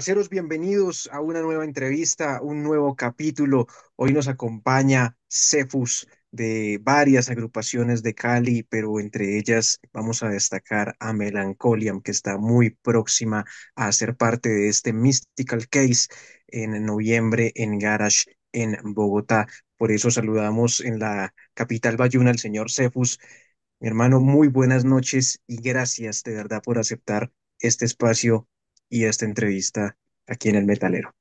Parceros, bienvenidos a una nueva entrevista, un nuevo capítulo. Hoy nos acompaña Cefus de varias agrupaciones de Cali, pero entre ellas vamos a destacar a Melancholiam, que está muy próxima a ser parte de este Mystical Case en noviembre en Garage en Bogotá. Por eso saludamos en la capital bayuna al señor Cefus. Mi hermano, muy buenas noches y gracias de verdad por aceptar este espacio y esta entrevista aquí en el Metalero.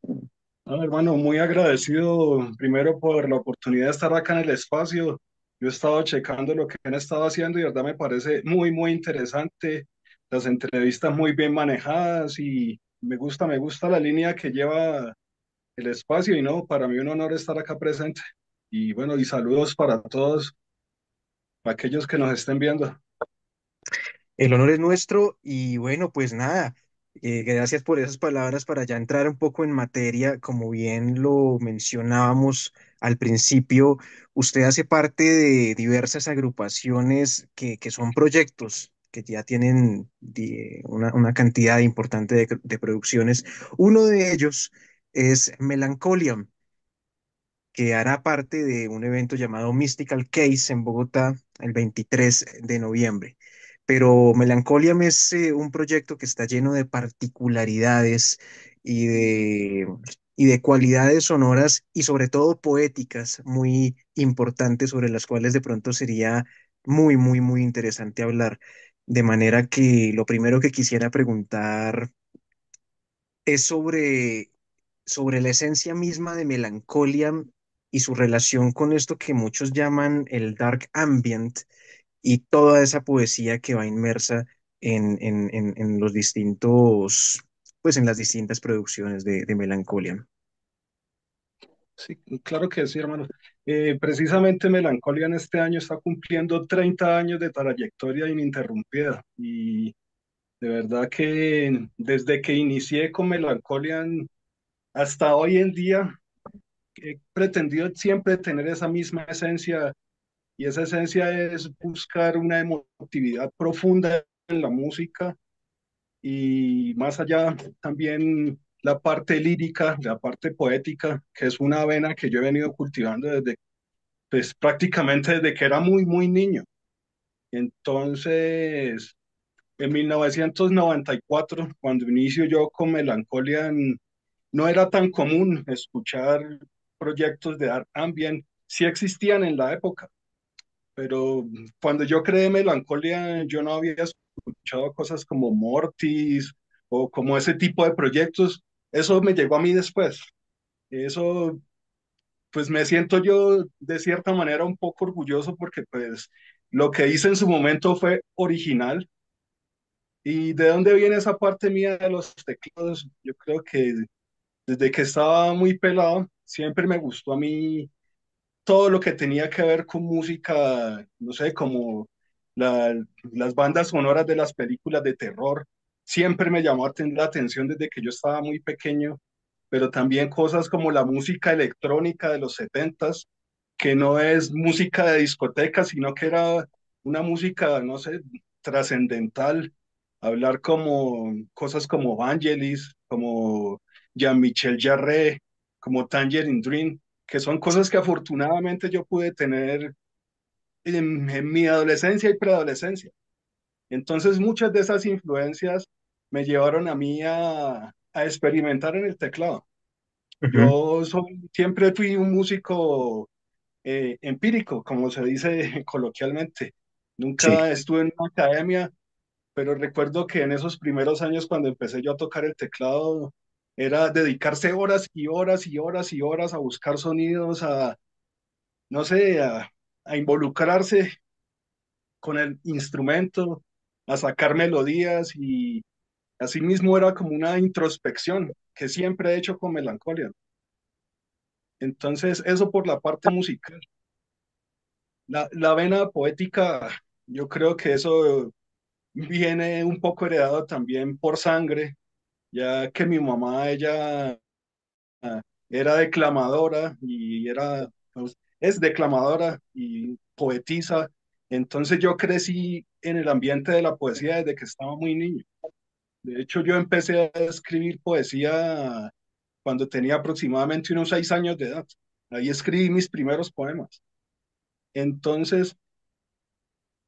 No, hermano, muy agradecido primero por la oportunidad de estar acá en el espacio. Yo he estado checando lo que han estado haciendo y de verdad me parece muy interesante. Las entrevistas muy bien manejadas y me gusta la línea que lleva el espacio y no, para mí un honor estar acá presente. Y bueno, y saludos para todos aquellos que nos estén viendo. El honor es nuestro y bueno, pues nada, gracias por esas palabras para ya entrar un poco en materia. Como bien lo mencionábamos al principio, usted hace parte de diversas agrupaciones que son proyectos que ya tienen una cantidad importante de producciones. Uno de ellos es Melancholiam, que hará parte de un evento llamado Mystical Case en Bogotá el 23 de noviembre. Pero Melancholiam es un proyecto que está lleno de particularidades y y de cualidades sonoras y sobre todo poéticas muy importantes sobre las cuales de pronto sería muy interesante hablar. De manera que lo primero que quisiera preguntar es sobre la esencia misma de Melancholia y su relación con esto que muchos llaman el dark ambient y toda esa poesía que va inmersa en los distintos, pues en las distintas producciones de Melancholia. Sí, claro que sí, hermano. Precisamente Melancolia en este año está cumpliendo 30 años de trayectoria ininterrumpida y de verdad que desde que inicié con Melancholia hasta hoy en día he pretendido siempre tener esa misma esencia y esa esencia es buscar una emotividad profunda en la música y más allá también la parte lírica, la parte poética, que es una vena que yo he venido cultivando desde, pues prácticamente desde que era muy niño. Entonces, en 1994, cuando inicio yo con Melancholia, no era tan común escuchar proyectos de art ambient. Sí existían en la época, pero cuando yo creé Melancholia, yo no había escuchado cosas como Mortis o como ese tipo de proyectos. Eso me llegó a mí después. Eso, pues me siento yo de cierta manera un poco orgulloso porque pues lo que hice en su momento fue original. ¿Y de dónde viene esa parte mía de los teclados? Yo creo que desde que estaba muy pelado, siempre me gustó a mí todo lo que tenía que ver con música, no sé, como la- las bandas sonoras de las películas de terror. Siempre me llamó la atención desde que yo estaba muy pequeño, pero también cosas como la música electrónica de los setentas, que no es música de discoteca, sino que era una música, no sé, trascendental. Hablar como cosas como Vangelis, como Jean-Michel Jarre, como Tangerine Dream, que son cosas que afortunadamente yo pude tener en mi adolescencia y preadolescencia. Entonces muchas de esas influencias me llevaron a mí a experimentar en el teclado. Ujú. Siempre fui un músico empírico, como se dice coloquialmente. Sí. Nunca estuve en una academia, pero recuerdo que en esos primeros años cuando empecé yo a tocar el teclado, era dedicarse horas y horas y horas y horas a buscar sonidos, no sé, a involucrarse con el instrumento, a sacar melodías y así mismo era como una introspección que siempre he hecho con Melancolia. Entonces, eso por la parte musical. La vena poética, yo creo que eso viene un poco heredado también por sangre, ya que mi mamá, ella era declamadora y pues, es declamadora y poetisa. Entonces yo crecí en el ambiente de la poesía desde que estaba muy niño. De hecho, yo empecé a escribir poesía cuando tenía aproximadamente unos 6 años de edad. Ahí escribí mis primeros poemas. Entonces,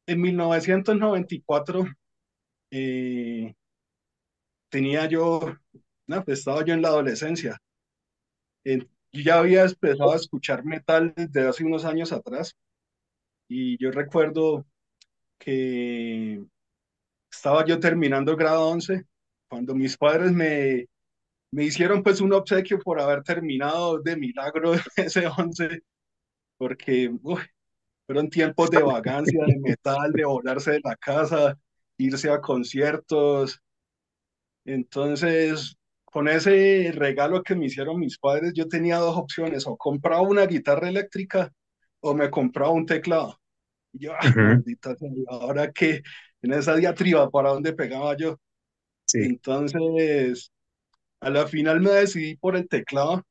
en 1994, eh, tenía yo, no, pues estaba yo en la adolescencia. Yo ya había empezado a escuchar metal desde hace unos años atrás y yo recuerdo que estaba yo terminando el grado 11 cuando mis padres me hicieron pues un obsequio por haber terminado de milagro ese 11 porque fueron tiempos de vagancia, de metal, de volarse de la casa, irse a conciertos. Entonces, con ese regalo que me hicieron mis padres, yo tenía dos opciones, o compraba una guitarra eléctrica o me compraba un teclado. Y yo, Ujú. maldita sea, ahora que en esa diatriba, ¿para dónde pegaba yo? Sí. Entonces, a la final me decidí por el teclado,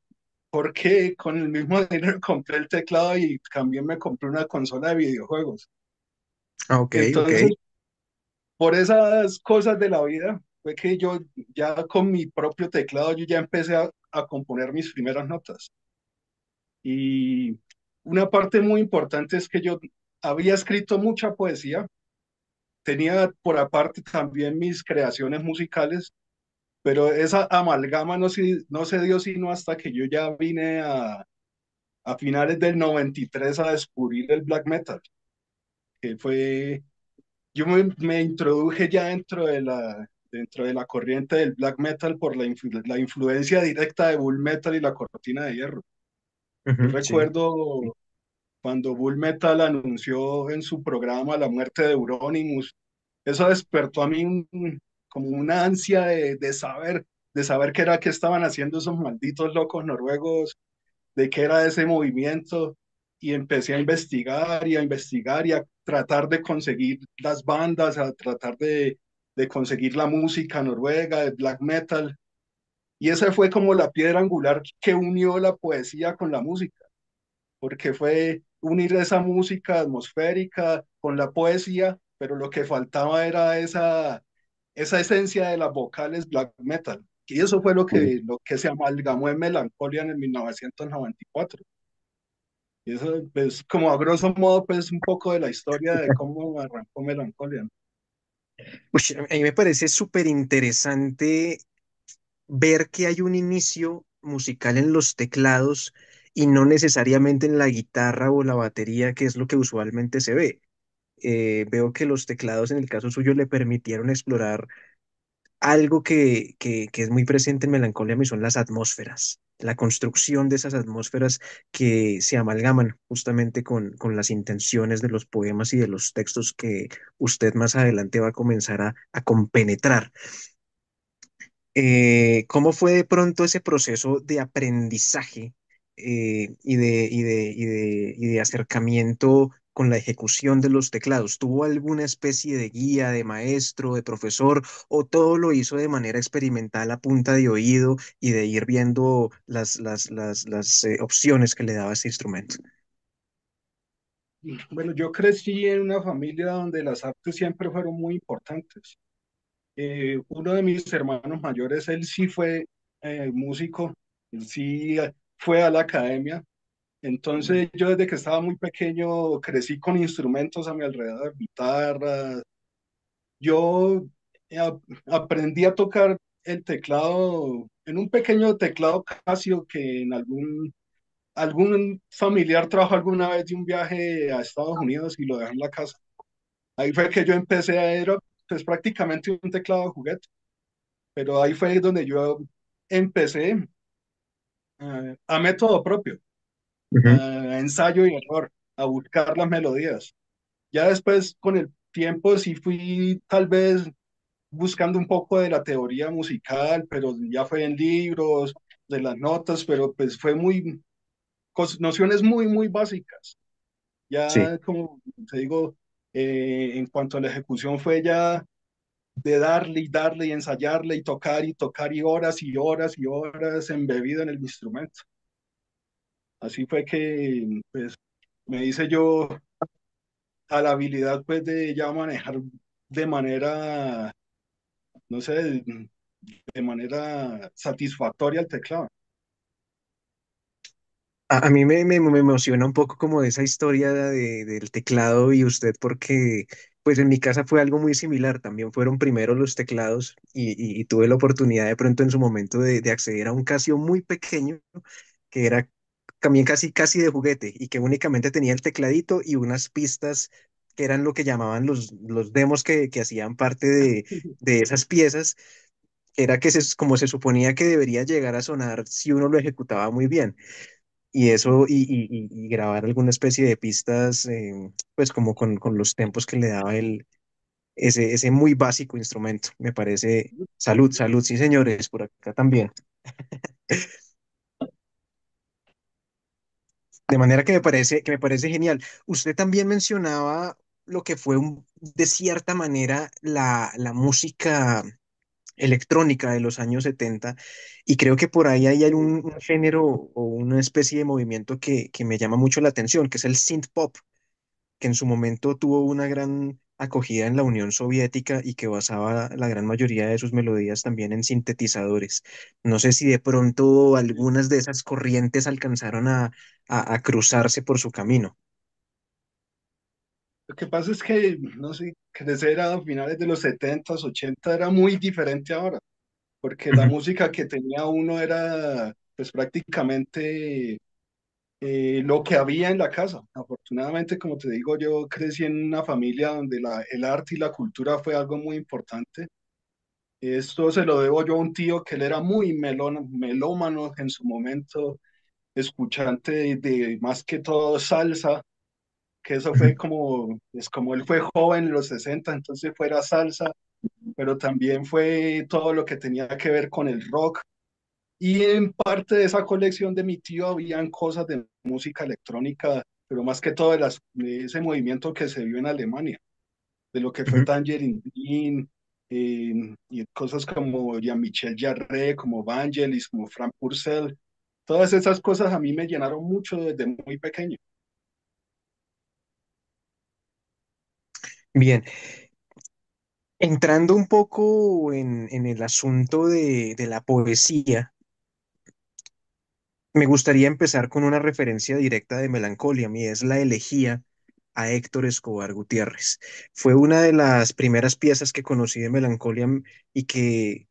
porque con el mismo dinero compré el teclado y también me compré una consola de videojuegos. Ah, ok, ok. Entonces, por esas cosas de la vida, fue que yo ya con mi propio teclado, yo ya empecé a componer mis primeras notas. Y una parte muy importante es que yo había escrito mucha poesía, tenía por aparte también mis creaciones musicales, pero esa amalgama no se dio sino hasta que yo ya vine a finales del 93 a descubrir el black metal, que fue, me introduje ya dentro de la corriente del black metal por la influencia directa de Bull Metal y la Cortina de Hierro. Yo Ujú, sí. recuerdo cuando Bull Metal anunció en su programa la muerte de Euronymous, eso despertó a mí como una ansia de saber qué era que estaban haciendo esos malditos locos noruegos, de qué era ese movimiento, y empecé a investigar y a investigar y a tratar de conseguir las bandas, a tratar de conseguir la música noruega, de black metal, y esa fue como la piedra angular que unió la poesía con la música, porque fue unir esa música atmosférica con la poesía, pero lo que faltaba era esa esencia de las vocales black metal. Y eso fue lo que se amalgamó en Melancholia en el 1994. Y eso, pues, como a grosso modo, pues, un poco de la historia de cómo arrancó Melancholia. Uy, a mí me parece súper interesante ver que hay un inicio musical en los teclados y no necesariamente en la guitarra o la batería, que es lo que usualmente se ve. Veo que los teclados en el caso suyo le permitieron explorar algo que es muy presente en Melancolía y son las atmósferas, la construcción de esas atmósferas que se amalgaman justamente con las intenciones de los poemas y de los textos que usted más adelante va a comenzar a compenetrar. ¿Cómo fue de pronto ese proceso de aprendizaje y de acercamiento con la ejecución de los teclados? ¿Tuvo alguna especie de guía, de maestro, de profesor, o todo lo hizo de manera experimental a punta de oído y de ir viendo las opciones que le daba ese instrumento? Bueno, yo crecí en una familia donde las artes siempre fueron muy importantes. Uno de mis hermanos mayores, él sí fue músico, él sí fue a la academia. Entonces yo desde que estaba muy pequeño crecí con instrumentos a mi alrededor, guitarra. Yo aprendí a tocar el teclado en un pequeño teclado Casio que en algún familiar trajo alguna vez de un viaje a Estados Unidos y lo dejó en la casa. Ahí fue que yo empecé a era pues prácticamente un teclado de juguete, pero ahí fue donde yo empecé a método propio, Ujú, a ensayo y error, a buscar las melodías. Ya después con el tiempo sí fui tal vez buscando un poco de la teoría musical, pero ya fue en libros, de las notas, pero pues fue nociones muy básicas. sí. Ya como te digo, en cuanto a la ejecución fue ya de darle y darle y ensayarle y tocar y horas y horas y horas embebido en el instrumento. Así fue que pues me hice yo a la habilidad pues de ya manejar de manera no sé, de manera satisfactoria el teclado. A mí me emociona un poco como esa historia del teclado y usted porque pues en mi casa fue algo muy similar, también fueron primero los teclados y tuve la oportunidad de pronto en su momento de acceder a un Casio muy pequeño que era también casi de juguete y que únicamente tenía el tecladito y unas pistas que eran lo que llamaban los demos que hacían parte de esas piezas, que era que como se suponía que debería llegar a sonar si uno lo ejecutaba muy bien. Y eso, y grabar alguna especie de pistas, pues como con los tempos que le daba ese muy básico instrumento. Me parece, salud, salud, sí señores, por acá también. De manera que me parece genial. Usted también mencionaba lo que fue de cierta manera la música electrónica de los años 70 y creo que por ahí hay un género o una especie de movimiento que me llama mucho la atención, que es el synth pop, que en su momento tuvo una gran acogida en la Unión Soviética y que basaba la gran mayoría de sus melodías también en sintetizadores. No sé si de pronto algunas de esas corrientes alcanzaron a cruzarse por su camino. Lo que pasa es que, no sé, crecer a finales de los 70s, 80 era muy diferente ahora, porque la Ujú, música que tenía uno era pues prácticamente lo que había en la casa. Afortunadamente, como te digo, yo crecí en una familia donde el arte y la cultura fue algo muy importante. Esto se lo debo yo a un tío que él era muy melómano en su momento, escuchante de más que todo salsa, que eso ujú. fue como, es como él fue joven en los 60, entonces fuera salsa, pero también fue todo lo que tenía que ver con el rock. Y en parte de esa colección de mi tío habían cosas de música electrónica, pero más que todo de ese movimiento que se vio en Alemania, de lo que fue Ujú. Tangerine Dream, y cosas como Jean-Michel Jarre, como Vangelis, como Frank Purcell. Todas esas cosas a mí me llenaron mucho desde muy pequeño. Bien, entrando un poco en el asunto de la poesía, me gustaría empezar con una referencia directa de Melancolia, mi es la elegía a Héctor Escobar Gutiérrez. Fue una de las primeras piezas que conocí de Melancolia y que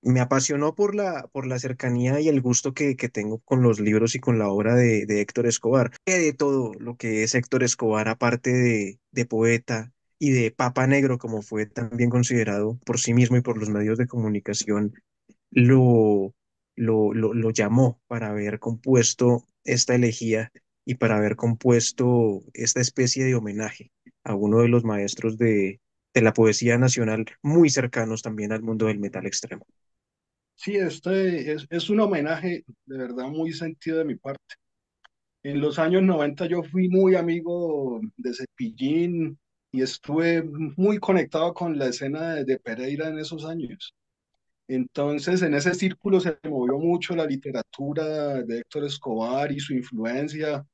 me apasionó por la cercanía y el gusto que tengo con los libros y con la obra de Héctor Escobar. De todo lo que es Héctor Escobar, aparte de poeta y de Papa Negro, como fue también considerado por sí mismo y por los medios de comunicación, lo, lo llamó para haber compuesto esta elegía y para haber compuesto esta especie de homenaje a uno de los maestros de la poesía nacional, muy cercanos también al mundo del metal extremo. Sí, este es un homenaje de verdad muy sentido de mi parte. En los años 90 yo fui muy amigo de Cepillín y estuve muy conectado con la escena de Pereira en esos años. Entonces, en ese círculo se movió mucho la literatura de Héctor Escobar y su influencia.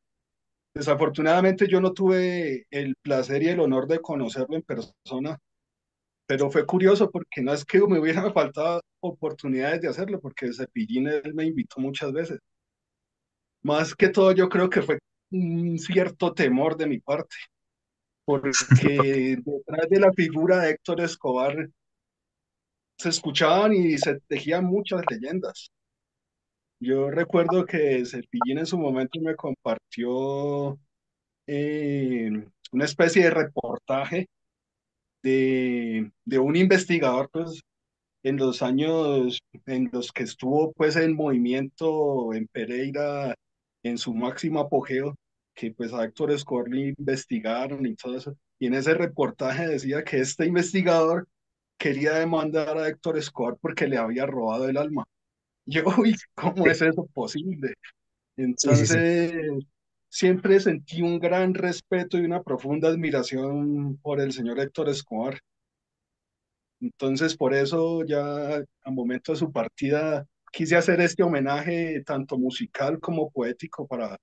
Desafortunadamente yo no tuve el placer y el honor de conocerlo en persona, pero fue curioso porque no es que me hubieran faltado oportunidades de hacerlo, porque Cepillín él me invitó muchas veces. Más que todo yo creo que fue un cierto temor de mi parte, porque detrás de la figura de Héctor Escobar se escuchaban y se tejían muchas leyendas. Yo recuerdo que Cepillín en su momento me compartió eh, una especie de reportaje de un investigador, pues, en los años en los que estuvo, pues, en movimiento en Pereira, en su máximo apogeo, que, pues, a Héctor Escobar le investigaron y todo eso. Y en ese reportaje decía que este investigador quería demandar a Héctor Escobar porque le había robado el alma. Yo, uy, ¿cómo Sí, es eso posible? sí, sí, sí. Entonces, siempre sentí un gran respeto y una profunda admiración por el señor Héctor Escobar. Entonces, por eso ya a momento de su partida quise hacer este homenaje tanto musical como poético para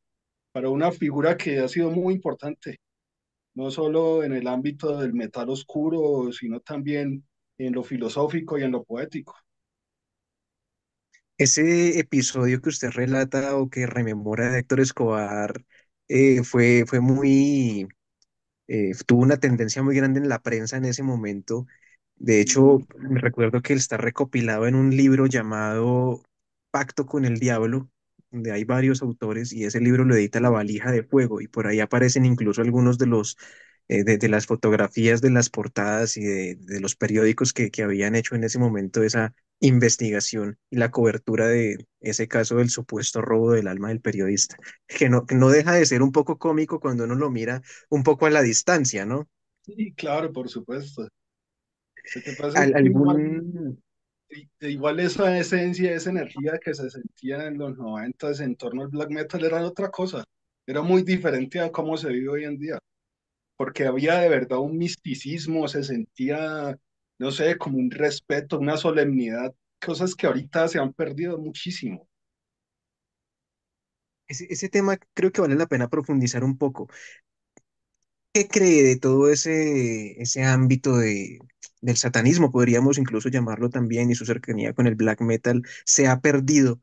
una figura que ha sido muy importante, no solo en el ámbito del metal oscuro, sino también en lo filosófico y en lo poético. Ese episodio que usted relata o que rememora de Héctor Escobar fue muy, tuvo una tendencia muy grande en la prensa en ese momento. De Ujú, hecho, me recuerdo que él está recopilado en un libro llamado Pacto con el Diablo, donde hay varios autores y ese libro lo edita La sí. Valija de Fuego y por ahí aparecen incluso algunos de los de las fotografías de las portadas y de los periódicos que habían hecho en ese momento esa investigación y la cobertura de ese caso del supuesto robo del alma del periodista, que no deja de ser un poco cómico cuando uno lo mira un poco a la distancia, ¿no? Sí, claro, por supuesto. Lo que pasa es que Algún... igual esa esencia, esa energía que se sentía en los noventas en torno al black metal era otra cosa. Era muy diferente a cómo se vive hoy en día, porque había de verdad un misticismo, se sentía, no sé, como un respeto, una solemnidad, cosas que ahorita se han perdido muchísimo. ese tema creo que vale la pena profundizar un poco. ¿Qué cree de todo ese ámbito del satanismo? Podríamos incluso llamarlo también, y su cercanía con el black metal se ha perdido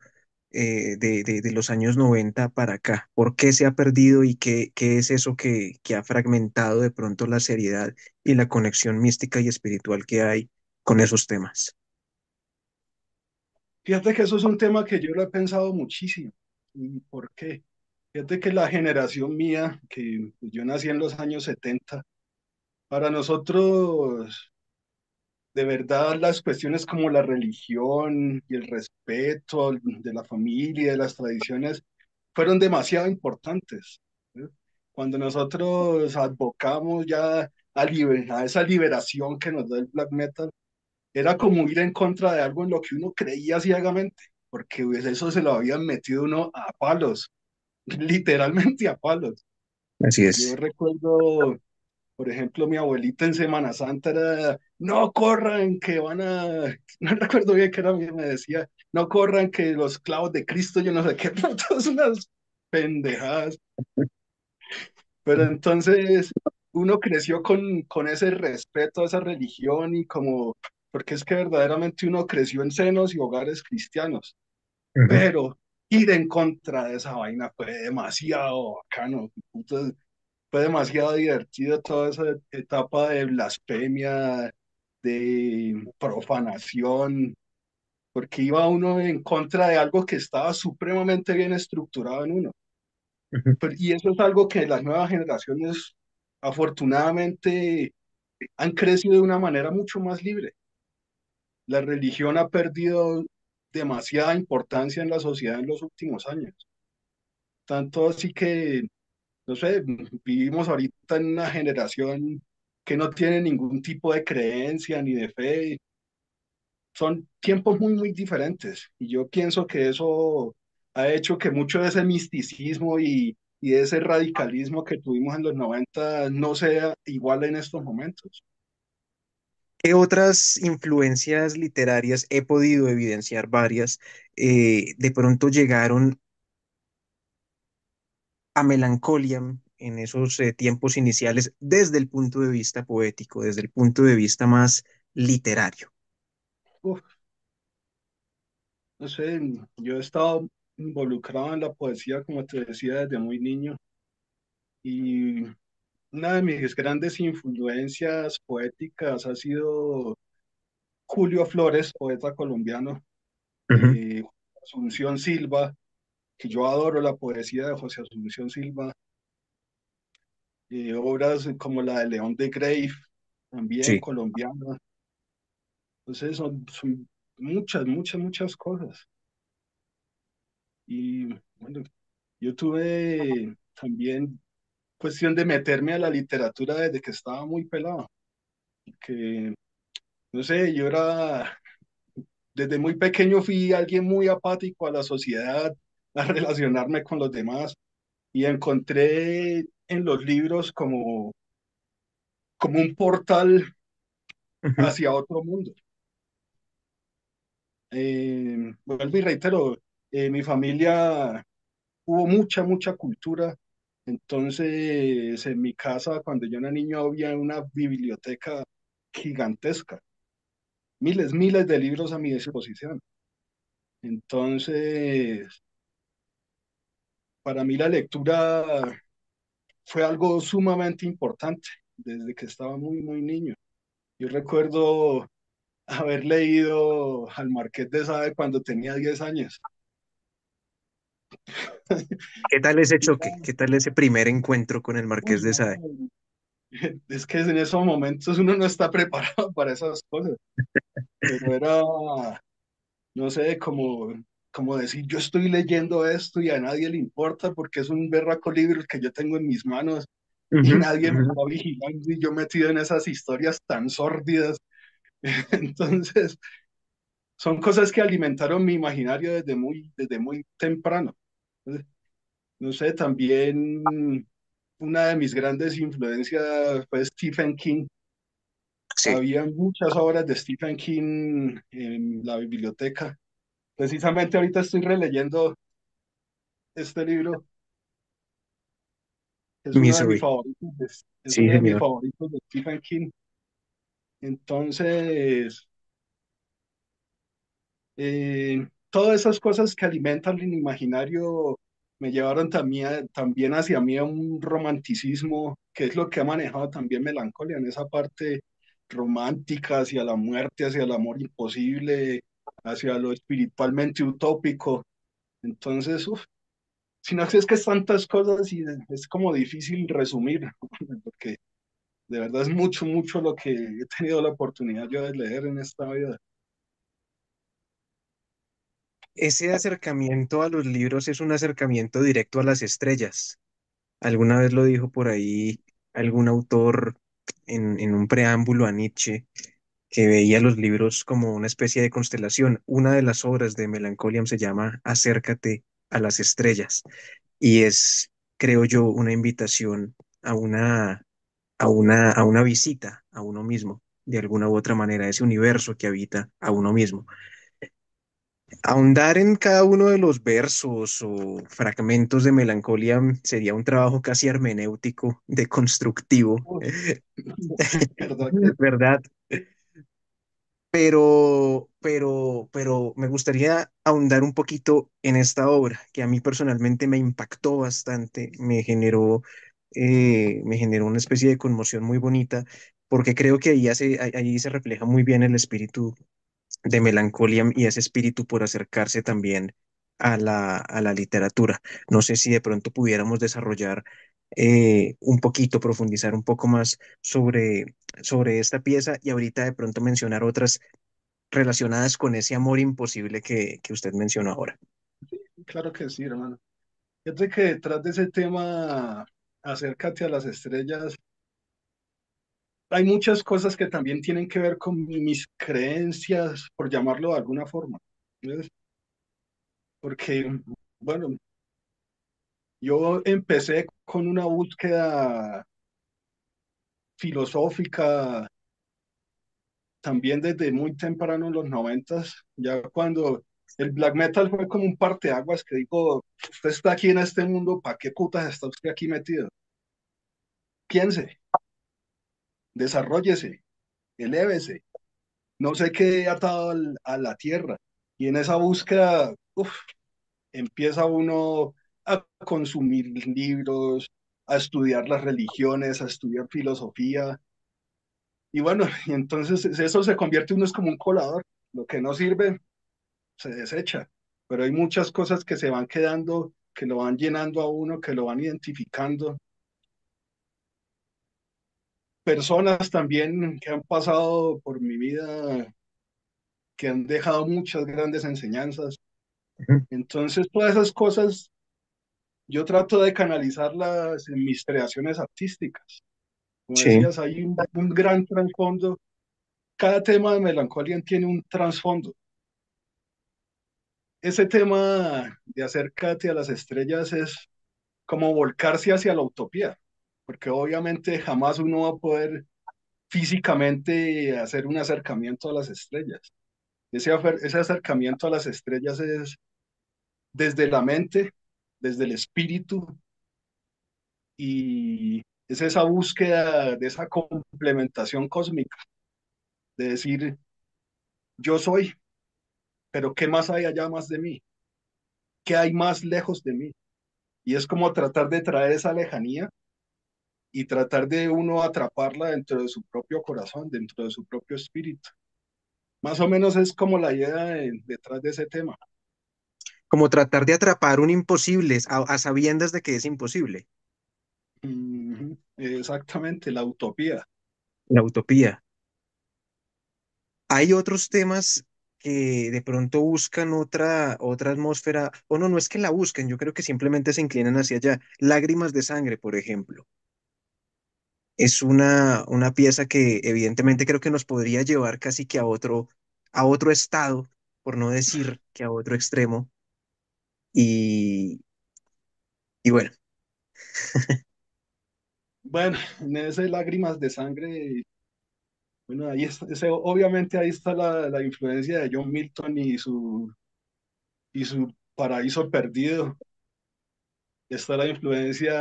de los años 90 para acá. ¿Por qué se ha perdido y qué es eso que ha fragmentado de pronto la seriedad y la conexión mística y espiritual que hay con esos temas? Fíjate que eso es un tema que yo lo he pensado muchísimo. ¿Y por qué? Fíjate que la generación mía, que yo nací en los años 70, para nosotros, de verdad, las cuestiones como la religión y el respeto de la familia y de las tradiciones fueron demasiado importantes, ¿sí? Cuando nosotros advocamos ya a esa liberación que nos da el black metal, era como ir en contra de algo en lo que uno creía ciegamente, porque pues, eso se lo habían metido uno a palos, literalmente a palos. Así Yo es. recuerdo, por ejemplo, mi abuelita en Semana Santa era, no corran, que van a, no recuerdo bien qué era, me decía, no corran, que los clavos de Cristo, yo no sé qué, pero todas unas pendejadas. Pero entonces uno creció con ese respeto a esa religión y como, porque es que verdaderamente uno creció en senos y hogares cristianos, Ujú, pero ir en contra de esa vaina fue demasiado bacano. Entonces, fue demasiado divertido toda esa etapa de blasfemia, de profanación, porque iba uno en contra de algo que estaba supremamente bien estructurado en uno. ujú. Y eso es algo que las nuevas generaciones afortunadamente han crecido de una manera mucho más libre. La religión ha perdido demasiada importancia en la sociedad en los últimos años. Tanto así que, no sé, vivimos ahorita en una generación que no tiene ningún tipo de creencia ni de fe. Son tiempos muy, muy diferentes. Y yo pienso que eso ha hecho que mucho de ese misticismo y de ese radicalismo que tuvimos en los 90 no sea igual en estos momentos. ¿Qué otras influencias literarias he podido evidenciar varias? De pronto llegaron a Melancholia en esos tiempos iniciales desde el punto de vista poético, desde el punto de vista más literario. Uf, no sé, yo he estado involucrado en la poesía, como te decía, desde muy niño. Y una de mis grandes influencias poéticas ha sido Julio Flores, poeta colombiano, Ujú, Asunción Silva, que yo adoro la poesía de José Asunción Silva, obras como la de León de Grave, también sí. colombiana. Entonces son muchas, muchas, muchas cosas. Y bueno, yo tuve también cuestión de meterme a la literatura desde que estaba muy pelado, que no sé, yo era, desde muy pequeño fui alguien muy apático a la sociedad, a relacionarme con los demás y encontré en los libros como un portal Ujú, hacia otro mundo. Vuelvo y reitero, mi familia hubo mucha, mucha cultura. Entonces, en mi casa, cuando yo era niño, había una biblioteca gigantesca. miles de libros a mi disposición. Entonces, para mí la lectura fue algo sumamente importante desde que estaba muy niño. Yo recuerdo haber leído al Marqués de Sade cuando tenía 10 años. ¿Qué tal ese Y, choque? ¿Qué tal ese primer encuentro con el Marqués uy, de no, Sade? es que en esos momentos uno no está preparado para esas cosas, pero era, no sé, como decir, yo estoy leyendo esto y a nadie le importa porque es un berraco libro que yo tengo en mis manos y Ujú, nadie me ujú. está vigilando y yo metido en esas historias tan sórdidas. Entonces, son cosas que alimentaron mi imaginario desde muy temprano. Entonces, no sé, también una de mis grandes influencias fue Stephen King. Sí, Había muchas obras de Stephen King en la biblioteca. Precisamente ahorita estoy releyendo este libro, que es uno de mis Misery. favoritos, es Sí, uno de mis señor. favoritos de Stephen King. Entonces, todas esas cosas que alimentan el imaginario me llevaron también hacia mí a un romanticismo, que es lo que ha manejado también Melancolía, en esa parte romántica, hacia la muerte, hacia el amor imposible, hacia lo espiritualmente utópico. Entonces, si no es que es tantas cosas y es como difícil resumir, porque de verdad es mucho lo que he tenido la oportunidad yo de leer en esta vida. Ese acercamiento a los libros es un acercamiento directo a las estrellas. Alguna vez lo dijo por ahí algún autor en un preámbulo a Nietzsche, que veía los libros como una especie de constelación. Una de las obras de Melancholiam se llama Acércate a las estrellas y es, creo yo, una invitación a a una visita a uno mismo, de alguna u otra manera, ese universo que habita a uno mismo. Ahondar en cada uno de los versos o fragmentos de Melancolía sería un trabajo casi hermenéutico, deconstructivo, Uf, ¿verdad que ¿verdad? Pero me gustaría ahondar un poquito en esta obra, que a mí personalmente me impactó bastante, me generó una especie de conmoción muy bonita, porque creo que ahí se refleja muy bien el espíritu de melancolía y ese espíritu por acercarse también a a la literatura. No sé si de pronto pudiéramos desarrollar un poquito, profundizar un poco más sobre esta pieza y ahorita de pronto mencionar otras relacionadas con ese amor imposible que usted mencionó ahora. claro que sí, hermano. Fíjate que detrás de ese tema, acércate a las estrellas, hay muchas cosas que también tienen que ver con mis creencias, por llamarlo de alguna forma. ¿Ves? Porque, bueno, yo empecé con una búsqueda filosófica también desde muy temprano en los noventas, ya cuando el black metal fue como un parteaguas que dijo, usted está aquí en este mundo, ¿para qué putas está usted aquí metido? Piense, desarróllese, elévese, no se quede atado a la tierra. Y en esa búsqueda, empieza uno a consumir libros, a estudiar las religiones, a estudiar filosofía. Y bueno, y entonces eso se convierte uno es como un colador. Lo que no sirve se desecha. Pero hay muchas cosas que se van quedando, que lo van llenando a uno, que lo van identificando. Personas también que han pasado por mi vida, que han dejado muchas grandes enseñanzas. Ujú. Entonces, todas esas cosas yo trato de canalizarlas en mis creaciones artísticas. Como Sí, decías, hay un gran trasfondo. Cada tema de Melancholia tiene un trasfondo. Ese tema de acércate a las estrellas es como volcarse hacia la utopía, porque obviamente jamás uno va a poder físicamente hacer un acercamiento a las estrellas. Ese acercamiento a las estrellas es desde la mente, desde el espíritu, y es esa búsqueda de esa complementación cósmica, de decir, yo soy, pero ¿qué más hay allá más de mí? ¿Qué hay más lejos de mí? Y es como tratar de traer esa lejanía y tratar de uno atraparla dentro de su propio corazón, dentro de su propio espíritu. Más o menos es como la idea detrás de ese tema. Como tratar de atrapar un imposible a sabiendas de que es imposible, Ujú, exactamente, la utopía. la utopía. Hay otros temas que de pronto buscan otra atmósfera, o no, no es que la busquen, yo creo que simplemente se inclinan hacia allá. Lágrimas de sangre, por ejemplo. Es una pieza que evidentemente creo que nos podría llevar casi que a otro estado, por no decir que a otro extremo. Y, y bueno, Bueno, en ese lágrimas de sangre, bueno, obviamente ahí está la influencia de John Milton y su paraíso perdido. Está la influencia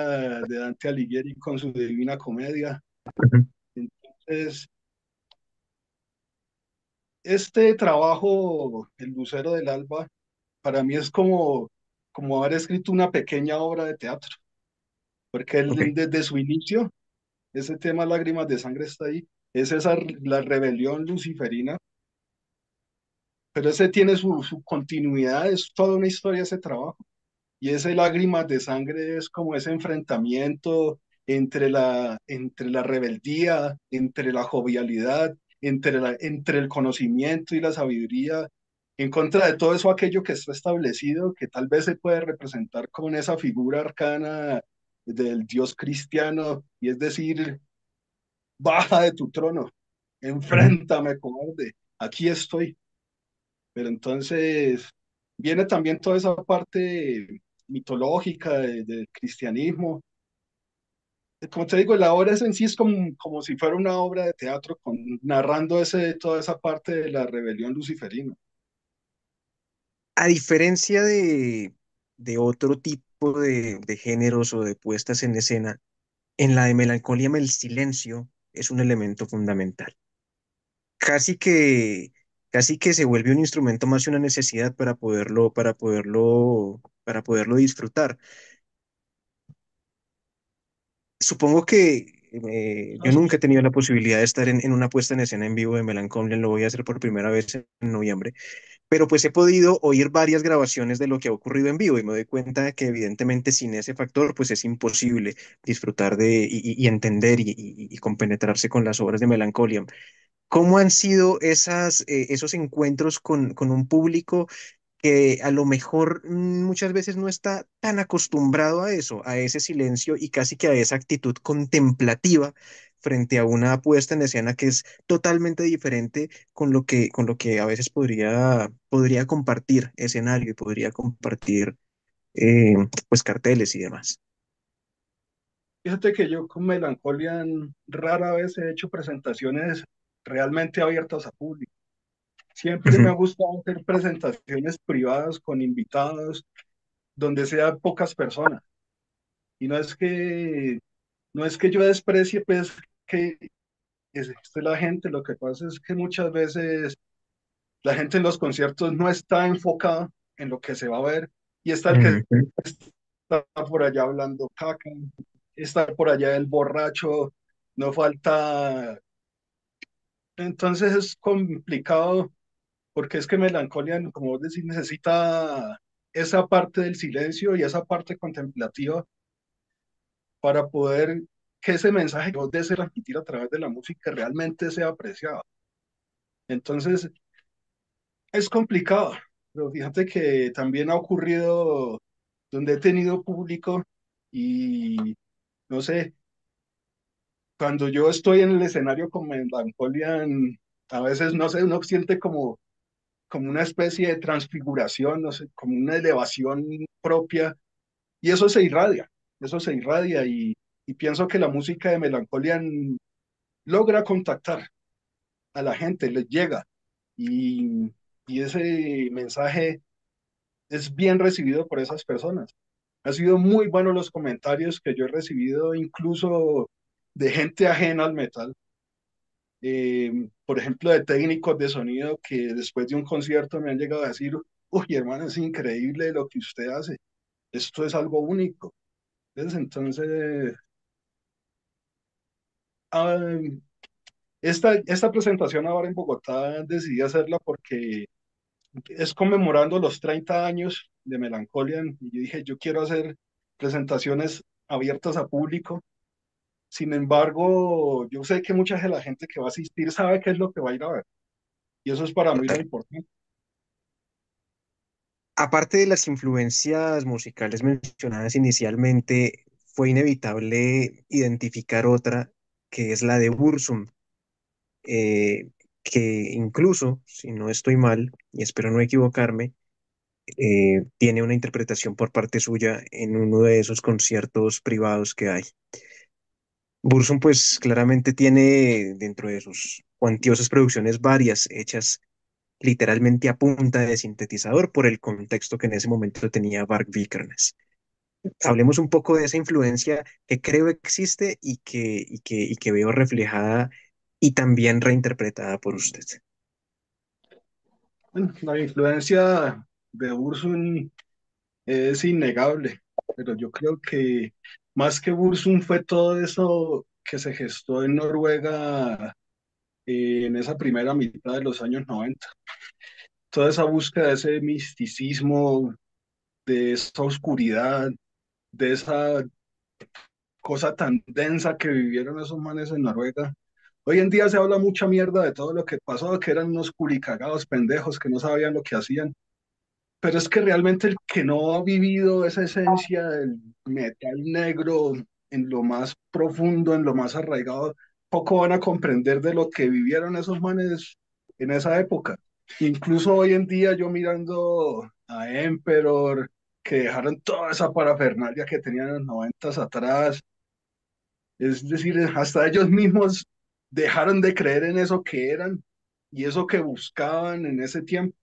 de Dante Alighieri con su Divina Comedia. ujú, Entonces, este trabajo, El Lucero del Alba, para mí es como haber escrito una pequeña obra de teatro, porque ok, él desde su inicio, ese tema Lágrimas de Sangre está ahí, es esa la rebelión luciferina, pero ese tiene su continuidad, es toda una historia ese trabajo. Y ese Lágrimas de Sangre es como ese enfrentamiento entre la rebeldía, entre la jovialidad, entre el conocimiento y la sabiduría, en contra de todo eso aquello que está establecido, que tal vez se puede representar con esa figura arcana del Dios cristiano, y es decir, baja de tu trono, ujú. enfréntame, cobarde, aquí estoy. Pero entonces viene también toda esa parte mitológica del cristianismo. Como te digo, la obra es en sí es como si fuera una obra de teatro narrando toda esa parte de la rebelión luciferina. A diferencia de otro tipo de géneros o de puestas en escena, en la de Melancolía el silencio es un elemento fundamental. Casi que, casi que se vuelve un instrumento más que una necesidad para poderlo disfrutar. Supongo que No, yo nunca he tenido la posibilidad de estar en una puesta en escena en vivo de Melancholia, lo voy a hacer por primera vez en noviembre, pero pues he podido oír varias grabaciones de lo que ha ocurrido en vivo y me doy cuenta de que evidentemente sin ese factor pues es imposible disfrutar y entender y compenetrarse con las obras de Melancholia. ¿Cómo han sido esos encuentros con un público que a lo mejor muchas veces no está tan acostumbrado a eso, a ese silencio y casi que a esa actitud contemplativa frente a una puesta en escena que es totalmente diferente con lo que a veces podría compartir escenario y podría compartir eh, pues carteles y demás? fíjate que yo con Melancholia rara vez he hecho presentaciones realmente abiertas a público. Siempre me ha Ujú, gustado hacer presentaciones privadas con invitados, donde sea pocas personas. Y no es que yo desprecie, pues, que existe la gente. Lo que pasa es que muchas veces la gente en los conciertos no está enfocada en lo que se va a ver y está el que ujú. está por allá hablando caca, está por allá el borracho, no falta. Entonces es complicado porque es que Melancolia, como vos decís, necesita esa parte del silencio y esa parte contemplativa para poder que ese mensaje que vos deseas transmitir a través de la música realmente sea apreciado. Entonces, es complicado, pero fíjate que también ha ocurrido donde he tenido público y no sé, cuando yo estoy en el escenario con Melancholia, a veces no sé, uno siente como una especie de transfiguración, no sé, como una elevación propia y eso se irradia y pienso que la música de Melancholia logra contactar a la gente, les llega y, y ese mensaje es bien recibido por esas personas. Ha sido muy buenos los comentarios que yo he recibido, incluso de gente ajena al metal, por ejemplo, de técnicos de sonido que después de un concierto me han llegado a decir, uy, hermano, es increíble lo que usted hace, esto es algo único. Entonces, ah, esta presentación ahora en Bogotá decidí hacerla porque es conmemorando los 30 años de Melancholia y yo dije, yo quiero hacer presentaciones abiertas a público. Sin embargo, yo sé que mucha de la gente que va a asistir sabe qué es lo que va a ir a ver y eso es para mí lo Total. importante. Aparte de las influencias musicales mencionadas inicialmente, fue inevitable identificar otra que es la de Burzum, eh, que incluso, si no estoy mal, y espero no equivocarme, tiene una interpretación por parte suya en uno de esos conciertos privados que hay. Burzum pues claramente tiene dentro de sus cuantiosas producciones varias hechas literalmente a punta de sintetizador por el contexto que en ese momento tenía Bart Vikernes. Hablemos un poco de esa influencia que creo existe y que veo reflejada y también reinterpretada por usted. Bueno, la influencia de Burzum es innegable, pero yo creo que más que Burzum fue todo eso que se gestó en Noruega en esa primera mitad de los años 90. Toda esa búsqueda de ese misticismo, de esa oscuridad, de esa cosa tan densa que vivieron esos manes en Noruega. Hoy en día se habla mucha mierda de todo lo que pasó, que eran unos culicagados pendejos que no sabían lo que hacían. Pero es que realmente el que no ha vivido esa esencia del metal negro en lo más profundo, en lo más arraigado, poco van a comprender de lo que vivieron esos manes en esa época. Incluso hoy en día yo mirando a Emperor, que dejaron toda esa parafernalia que tenían en los noventas atrás, es decir, hasta ellos mismos dejaron de creer en eso que eran y eso que buscaban en ese tiempo.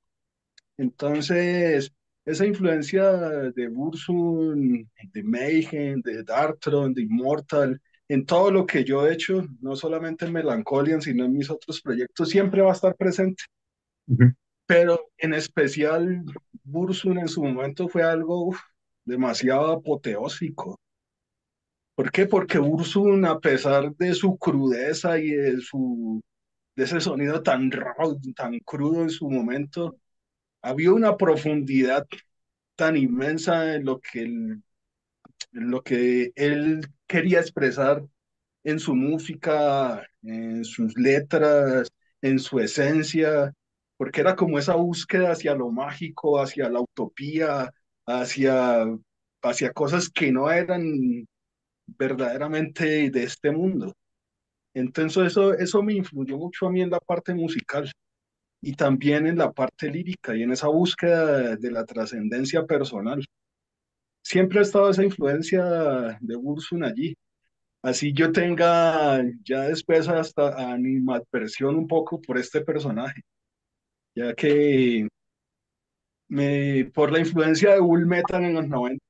Entonces, esa influencia de Burzum, de Mayhem, de Darkthrone, de Immortal, en todo lo que yo he hecho, no solamente en Melancholian, sino en mis otros proyectos, siempre va a estar presente. Ujú. Pero en especial, Burzum en su momento fue algo demasiado apoteósico. ¿Por qué? Porque Burzum, a pesar de su crudeza y de ese sonido tan raw, tan crudo en su momento, había una profundidad tan inmensa en lo que él quería expresar en su música, en sus letras, en su esencia, porque era como esa búsqueda hacia lo mágico, hacia la utopía, hacia, hacia cosas que no eran verdaderamente de este mundo. Entonces eso me influyó mucho a mí en la parte musical y también en la parte lírica y en esa búsqueda de la trascendencia personal. Siempre ha estado esa influencia de Ursun allí. Así yo tenga ya después hasta animadversión un poco por este personaje, ya que por la influencia de Bull Metal en los 90,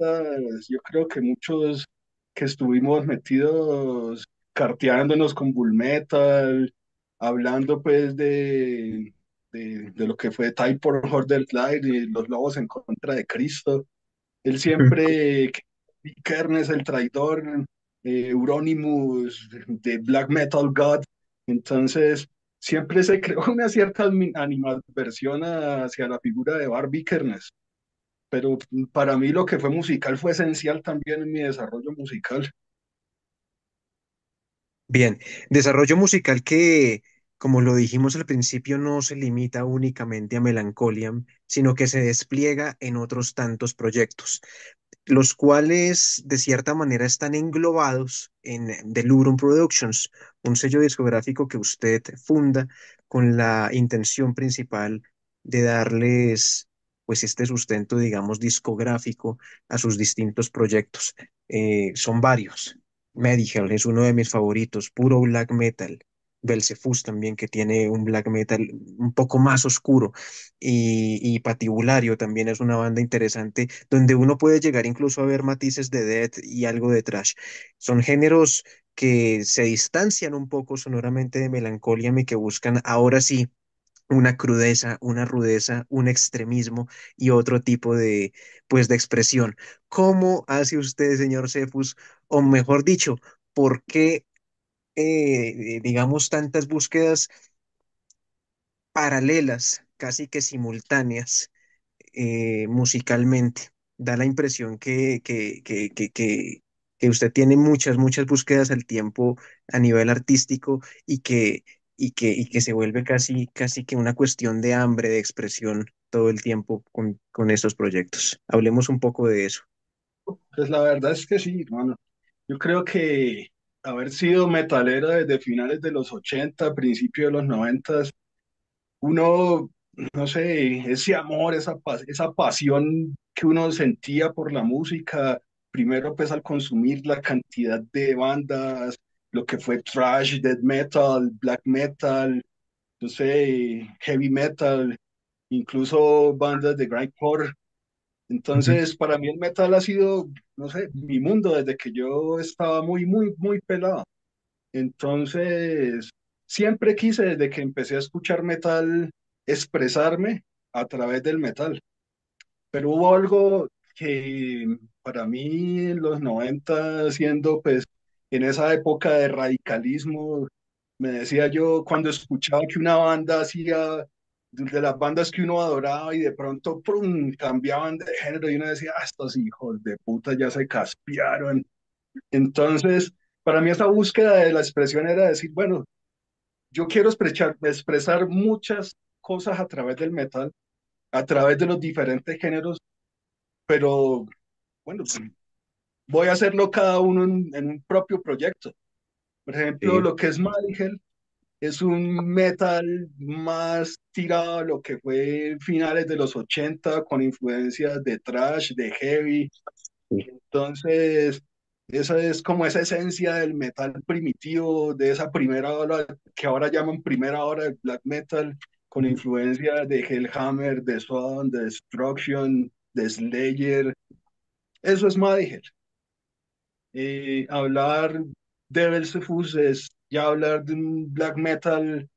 yo creo que muchos que estuvimos metidos carteándonos con Bull Metal, hablando pues de lo que fue Type for Order Light y los lobos en contra de Cristo. Él siempre, Kernes, el traidor, Euronymous, de Black Metal God. Entonces, siempre se creó una cierta animadversión hacia la figura de Barbie Kernes. Pero para mí lo que fue musical fue esencial también en mi desarrollo musical. Bien, desarrollo musical que, como lo dijimos al principio, no se limita únicamente a Melancholiam, sino que se despliega en otros tantos proyectos, los cuales de cierta manera están englobados en Delurum Productions, un sello discográfico que usted funda con la intención principal de darles pues este sustento, digamos, discográfico a sus distintos proyectos. Son varios. Medical es uno de mis favoritos, puro black metal. Belzephus también, que tiene un black metal un poco más oscuro. Y Patibulario también es una banda interesante donde uno puede llegar incluso a ver matices de death y algo de thrash. Son géneros que se distancian un poco sonoramente de Melancholia y que buscan ahora sí una crudeza, una rudeza, un extremismo y otro tipo de, pues, de expresión. ¿Cómo hace usted, señor Cepus, o mejor dicho, por qué, digamos, tantas búsquedas paralelas, casi que simultáneas, musicalmente? Da la impresión que usted tiene muchas, muchas búsquedas al tiempo a nivel artístico y que se vuelve casi, casi que una cuestión de hambre, de expresión todo el tiempo con estos proyectos. Hablemos un poco de eso. Pues la verdad es que sí, hermano. Yo creo que haber sido metalero desde finales de los 80, principios de los 90, uno, no sé, ese amor, esa pasión que uno sentía por la música, primero pues al consumir la cantidad de bandas, lo que fue thrash, death metal, black metal, no sé, heavy metal, incluso bandas de grindcore. Ujú. Entonces, para mí el metal ha sido, no sé, mi mundo desde que yo estaba muy, muy, muy pelado. Entonces, siempre quise, desde que empecé a escuchar metal, expresarme a través del metal. Pero hubo algo que para mí en los 90, siendo pues en esa época de radicalismo, me decía yo cuando escuchaba que una banda hacía de las bandas que uno adoraba y de pronto ¡prum! Cambiaban de género y uno decía, ah, estos hijos de puta ya se caspiaron. Entonces, para mí esa búsqueda de la expresión era decir, bueno, yo quiero expresar muchas cosas a través del metal, a través de los diferentes géneros, pero bueno, voy a hacerlo cada uno en un propio proyecto. Por ejemplo, Sí. lo que es Mayhem es un metal más tirado a lo que fue finales de los 80 con influencias de thrash, de heavy. Sí. Entonces, esa es como esa esencia del metal primitivo, de esa primera ola que ahora llaman primera hora del black metal, con Ujú. influencia de Hellhammer, de Sodom, de Destruction, de Slayer. Eso es Mayhem. Hablar de Belzebuth es ya hablar de un black metal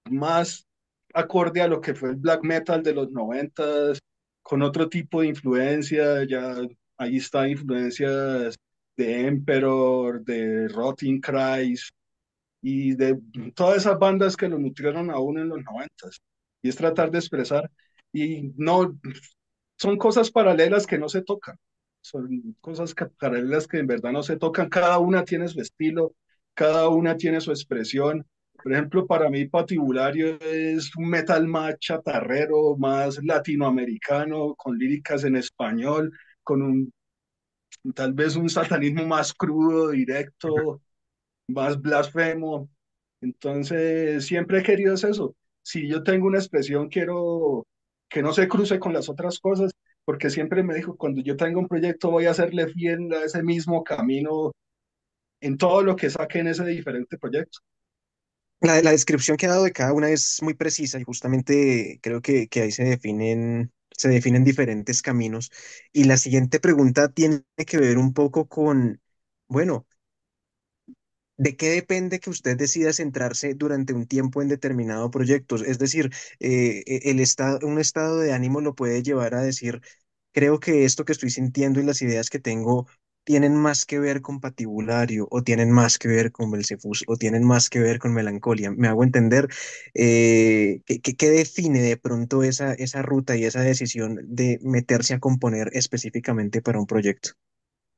más acorde a lo que fue el black metal de los 90, con otro tipo de influencia, ya ahí está influencias de Emperor, de Rotting Christ y de todas esas bandas que lo nutrieron a uno en los 90. Y es tratar de expresar, y no, son cosas paralelas que no se tocan, son cosas paralelas que en verdad no se tocan, cada una tiene su estilo, cada una tiene su expresión. Por ejemplo, para mí Patibulario es un metal más chatarrero, más latinoamericano, con líricas en español, con un, tal vez un satanismo más crudo, directo, más blasfemo. Entonces, siempre he querido es eso. Si yo tengo una expresión, quiero que no se cruce con las otras cosas, porque siempre me dijo, cuando yo tenga un proyecto voy a hacerle fiel a ese mismo camino en todo lo que saque en ese diferente proyecto. La descripción que ha dado de cada una es muy precisa y justamente creo que ahí se definen diferentes caminos. Y la siguiente pregunta tiene que ver un poco con, bueno, ¿de qué depende que usted decida centrarse durante un tiempo en determinado proyecto? Es decir, un estado de ánimo lo puede llevar a decir, creo que esto que estoy sintiendo y las ideas que tengo tienen más que ver con Patibulario, o tienen más que ver con Belcebú, o tienen más que ver con Melancolia. ¿Me hago entender? ¿Qué define de pronto esa ruta y esa decisión de meterse a componer específicamente para un proyecto,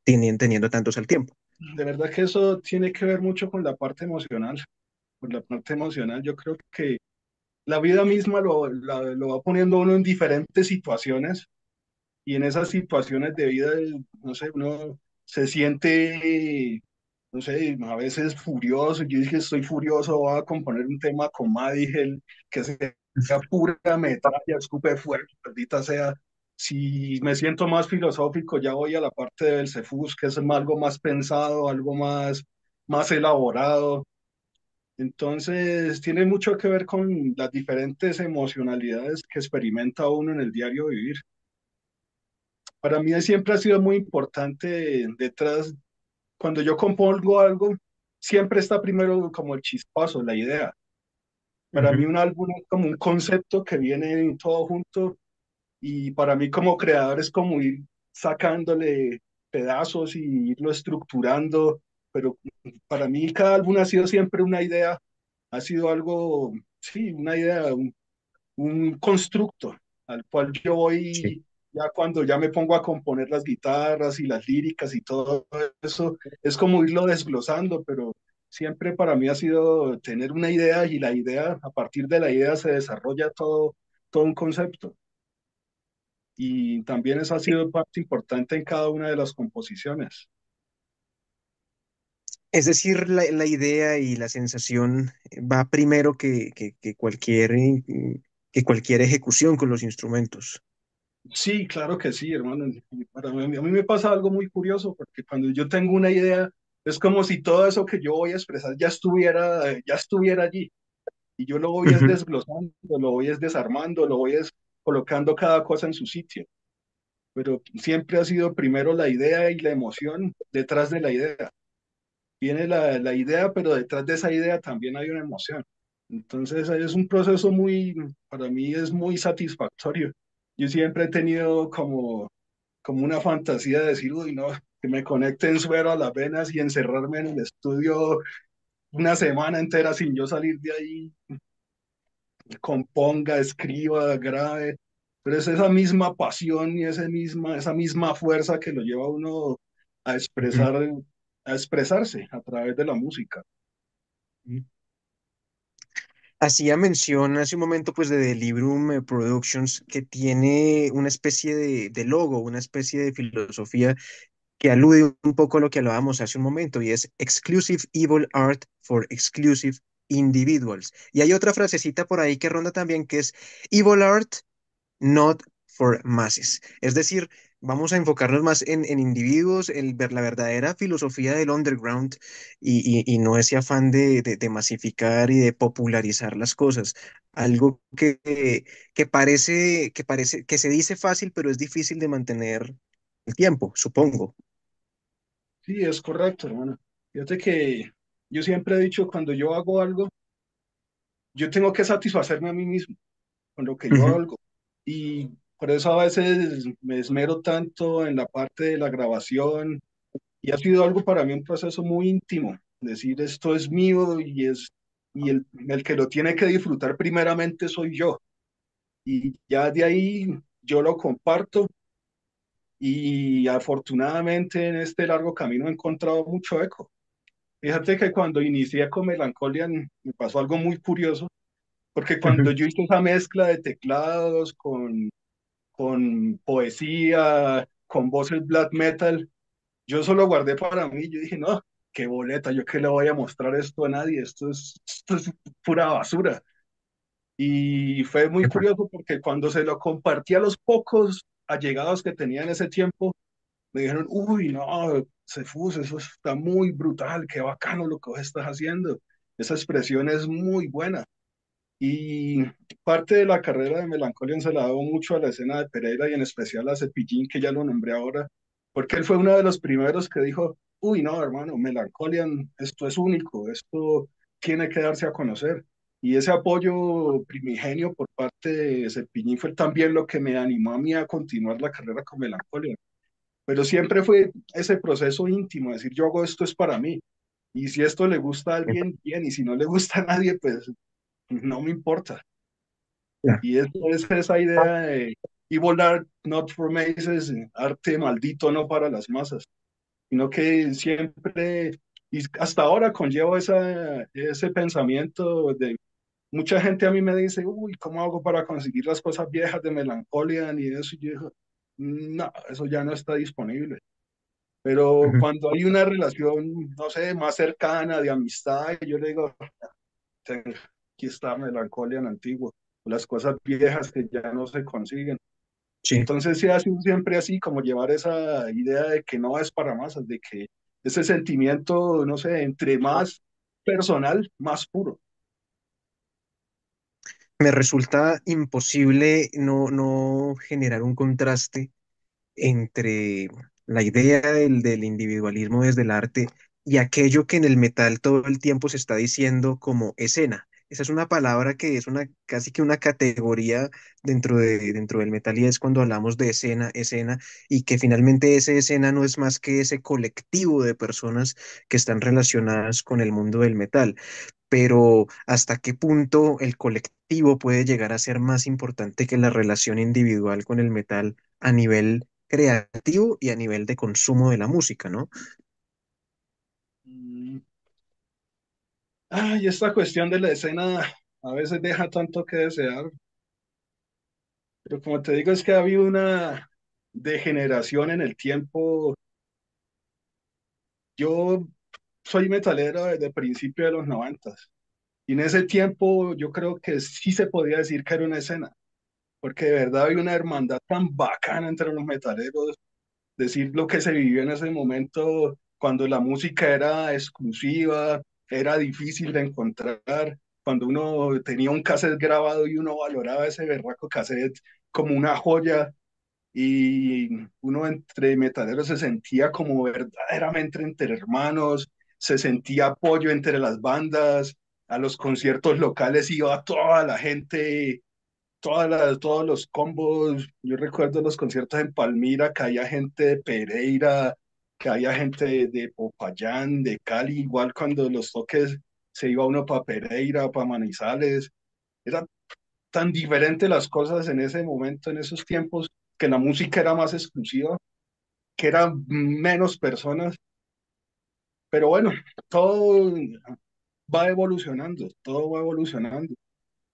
teniendo tantos al tiempo? De verdad que eso tiene que ver mucho con la parte emocional. Con la parte emocional, yo creo que la vida misma lo va poniendo uno en diferentes situaciones y en esas situaciones de vida, no sé, uno se siente, no sé, a veces furioso. Yo dije, estoy furioso, voy a componer un tema con Madigel, que sea pura metralla, escupe fuego, maldita sea. Si me siento más filosófico, ya voy a la parte del Cefus, que es algo más pensado, algo más elaborado. Entonces, tiene mucho que ver con las diferentes emocionalidades que experimenta uno en el diario vivir. Para mí siempre ha sido muy importante detrás, cuando yo compongo algo, siempre está primero como el chispazo, la idea. Para mí Ujú. un álbum es como un concepto que viene todo junto y para mí como creador es como ir sacándole pedazos y irlo estructurando, pero para mí cada álbum ha sido siempre una idea, ha sido algo, sí, una idea, un constructo al cual yo Sí. voy ya cuando ya me pongo a componer las guitarras y las líricas y todo eso, es como irlo desglosando, pero siempre para mí ha sido tener una idea y la idea, a partir de la idea se desarrolla todo un concepto. Y también eso ha sido parte importante en cada una de las composiciones. Es decir, la idea y la sensación va primero que cualquier ejecución con los instrumentos. Sí, claro que sí, hermano. A mí me pasa algo muy curioso porque cuando yo tengo una idea, es como si todo eso que yo voy a expresar ya estuviera allí. Y yo lo voy es Ujú, desglosando, lo voy es desarmando, lo voy es colocando cada cosa en su sitio. Pero siempre ha sido primero la idea y la emoción detrás de la idea. Viene la idea, pero detrás de esa idea también hay una emoción. Entonces es un proceso muy, para mí es muy satisfactorio. Yo siempre he tenido como una fantasía de decir, uy, no, que me conecten suero a las venas y encerrarme en el estudio una semana entera sin yo salir de ahí, componga, escriba, grabe. Pero es esa misma pasión y esa misma fuerza que lo lleva a uno a ujú. expresar, a expresarse a través de la música. Hacía mención hace un momento pues de Delibrum Productions que tiene una especie de logo, una especie de filosofía que alude un poco a lo que hablábamos hace un momento y es Exclusive Evil Art for Exclusive Individuals. Y hay otra frasecita por ahí que ronda también que es Evil Art not for masses. Es decir, vamos a enfocarnos más en individuos, en ver la verdadera filosofía del underground y no ese afán de masificar y de popularizar las cosas. Algo que se dice fácil, pero es difícil de mantener el tiempo, supongo. Sí, es correcto, hermano. Fíjate que yo siempre he dicho, cuando yo hago algo, yo tengo que satisfacerme a mí mismo con lo que yo Ujú, hago. Y por eso a veces me esmero tanto en la parte de la grabación y ha sido algo para mí un proceso muy íntimo. Decir esto es mío y el que lo tiene que disfrutar primeramente soy yo. Y ya de ahí yo lo comparto y afortunadamente en este largo camino he encontrado mucho eco. Fíjate que cuando inicié con Melancholia me pasó algo muy curioso, porque cuando ujú. yo hice esa mezcla de teclados con poesía, con voces black metal, yo solo guardé para mí, yo dije, no, qué boleta, yo qué le voy a mostrar esto a nadie, esto es pura basura. Y fue muy Epa. curioso porque cuando se lo compartí a los pocos allegados que tenía en ese tiempo, me dijeron, uy, no, Cefus, eso está muy brutal, qué bacano lo que vos estás haciendo. Esa expresión es muy buena. Y parte de la carrera de Melancholian se la debo mucho a la escena de Pereira y en especial a Cepillín, que ya lo nombré ahora, porque él fue uno de los primeros que dijo, uy, no, hermano, Melancholian, esto es único, esto tiene que darse a conocer. Y ese apoyo primigenio por parte de Cepillín fue también lo que me animó a mí a continuar la carrera con Melancholian. Pero siempre fue ese proceso íntimo, decir, yo hago esto es para mí. Y si esto le gusta a Epa. alguien, bien, y si no le gusta a nadie, pues no me importa. Ya. Y eso es esa idea de evil art, not for masses, arte maldito no para las masas, sino que siempre, y hasta ahora conllevo ese pensamiento de mucha gente a mí me dice, uy, ¿cómo hago para conseguir las cosas viejas de Melancholia y eso? Y yo digo, no, eso ya no está disponible. Pero Ujú. cuando hay una relación, no sé, más cercana de amistad, yo le digo, aquí está Melancholia en antiguo, las cosas viejas que ya no se consiguen. Sí. Entonces sí ha sido siempre así, como llevar esa idea de que no es para masas, de que ese sentimiento, no sé, entre más personal, más puro. Me resulta imposible no generar un contraste entre la idea del individualismo desde el arte y aquello que en el metal todo el tiempo se está diciendo como escena. Esa es una palabra que es una casi que una categoría dentro del metal y es cuando hablamos de escena, escena, y que finalmente esa escena no es más que ese colectivo de personas que están relacionadas con el mundo del metal. Pero ¿hasta qué punto el colectivo puede llegar a ser más importante que la relación individual con el metal a nivel creativo y a nivel de consumo de la música, ¿no? Mm, y esta cuestión de la escena a veces deja tanto que desear, pero como te digo, es que ha habido una degeneración en el tiempo. Yo soy metalero desde el principio de los noventas y en ese tiempo yo creo que sí se podía decir que era una escena, porque de verdad había una hermandad tan bacana entre los metaleros, decir lo que se vivió en ese momento cuando la música era exclusiva, era difícil de encontrar, cuando uno tenía un cassette grabado y uno valoraba ese berraco cassette como una joya y uno entre metaleros se sentía como verdaderamente entre hermanos, se sentía apoyo entre las bandas, a los conciertos locales iba toda la gente, todos los combos. Yo recuerdo los conciertos en Palmira, que había gente de Pereira, que había gente de Popayán, de Cali, igual cuando los toques se iba uno para Pereira, para Manizales. Era tan diferente las cosas en ese momento, en esos tiempos, que la música era más exclusiva, que eran menos personas. Pero bueno, todo va evolucionando, todo va evolucionando.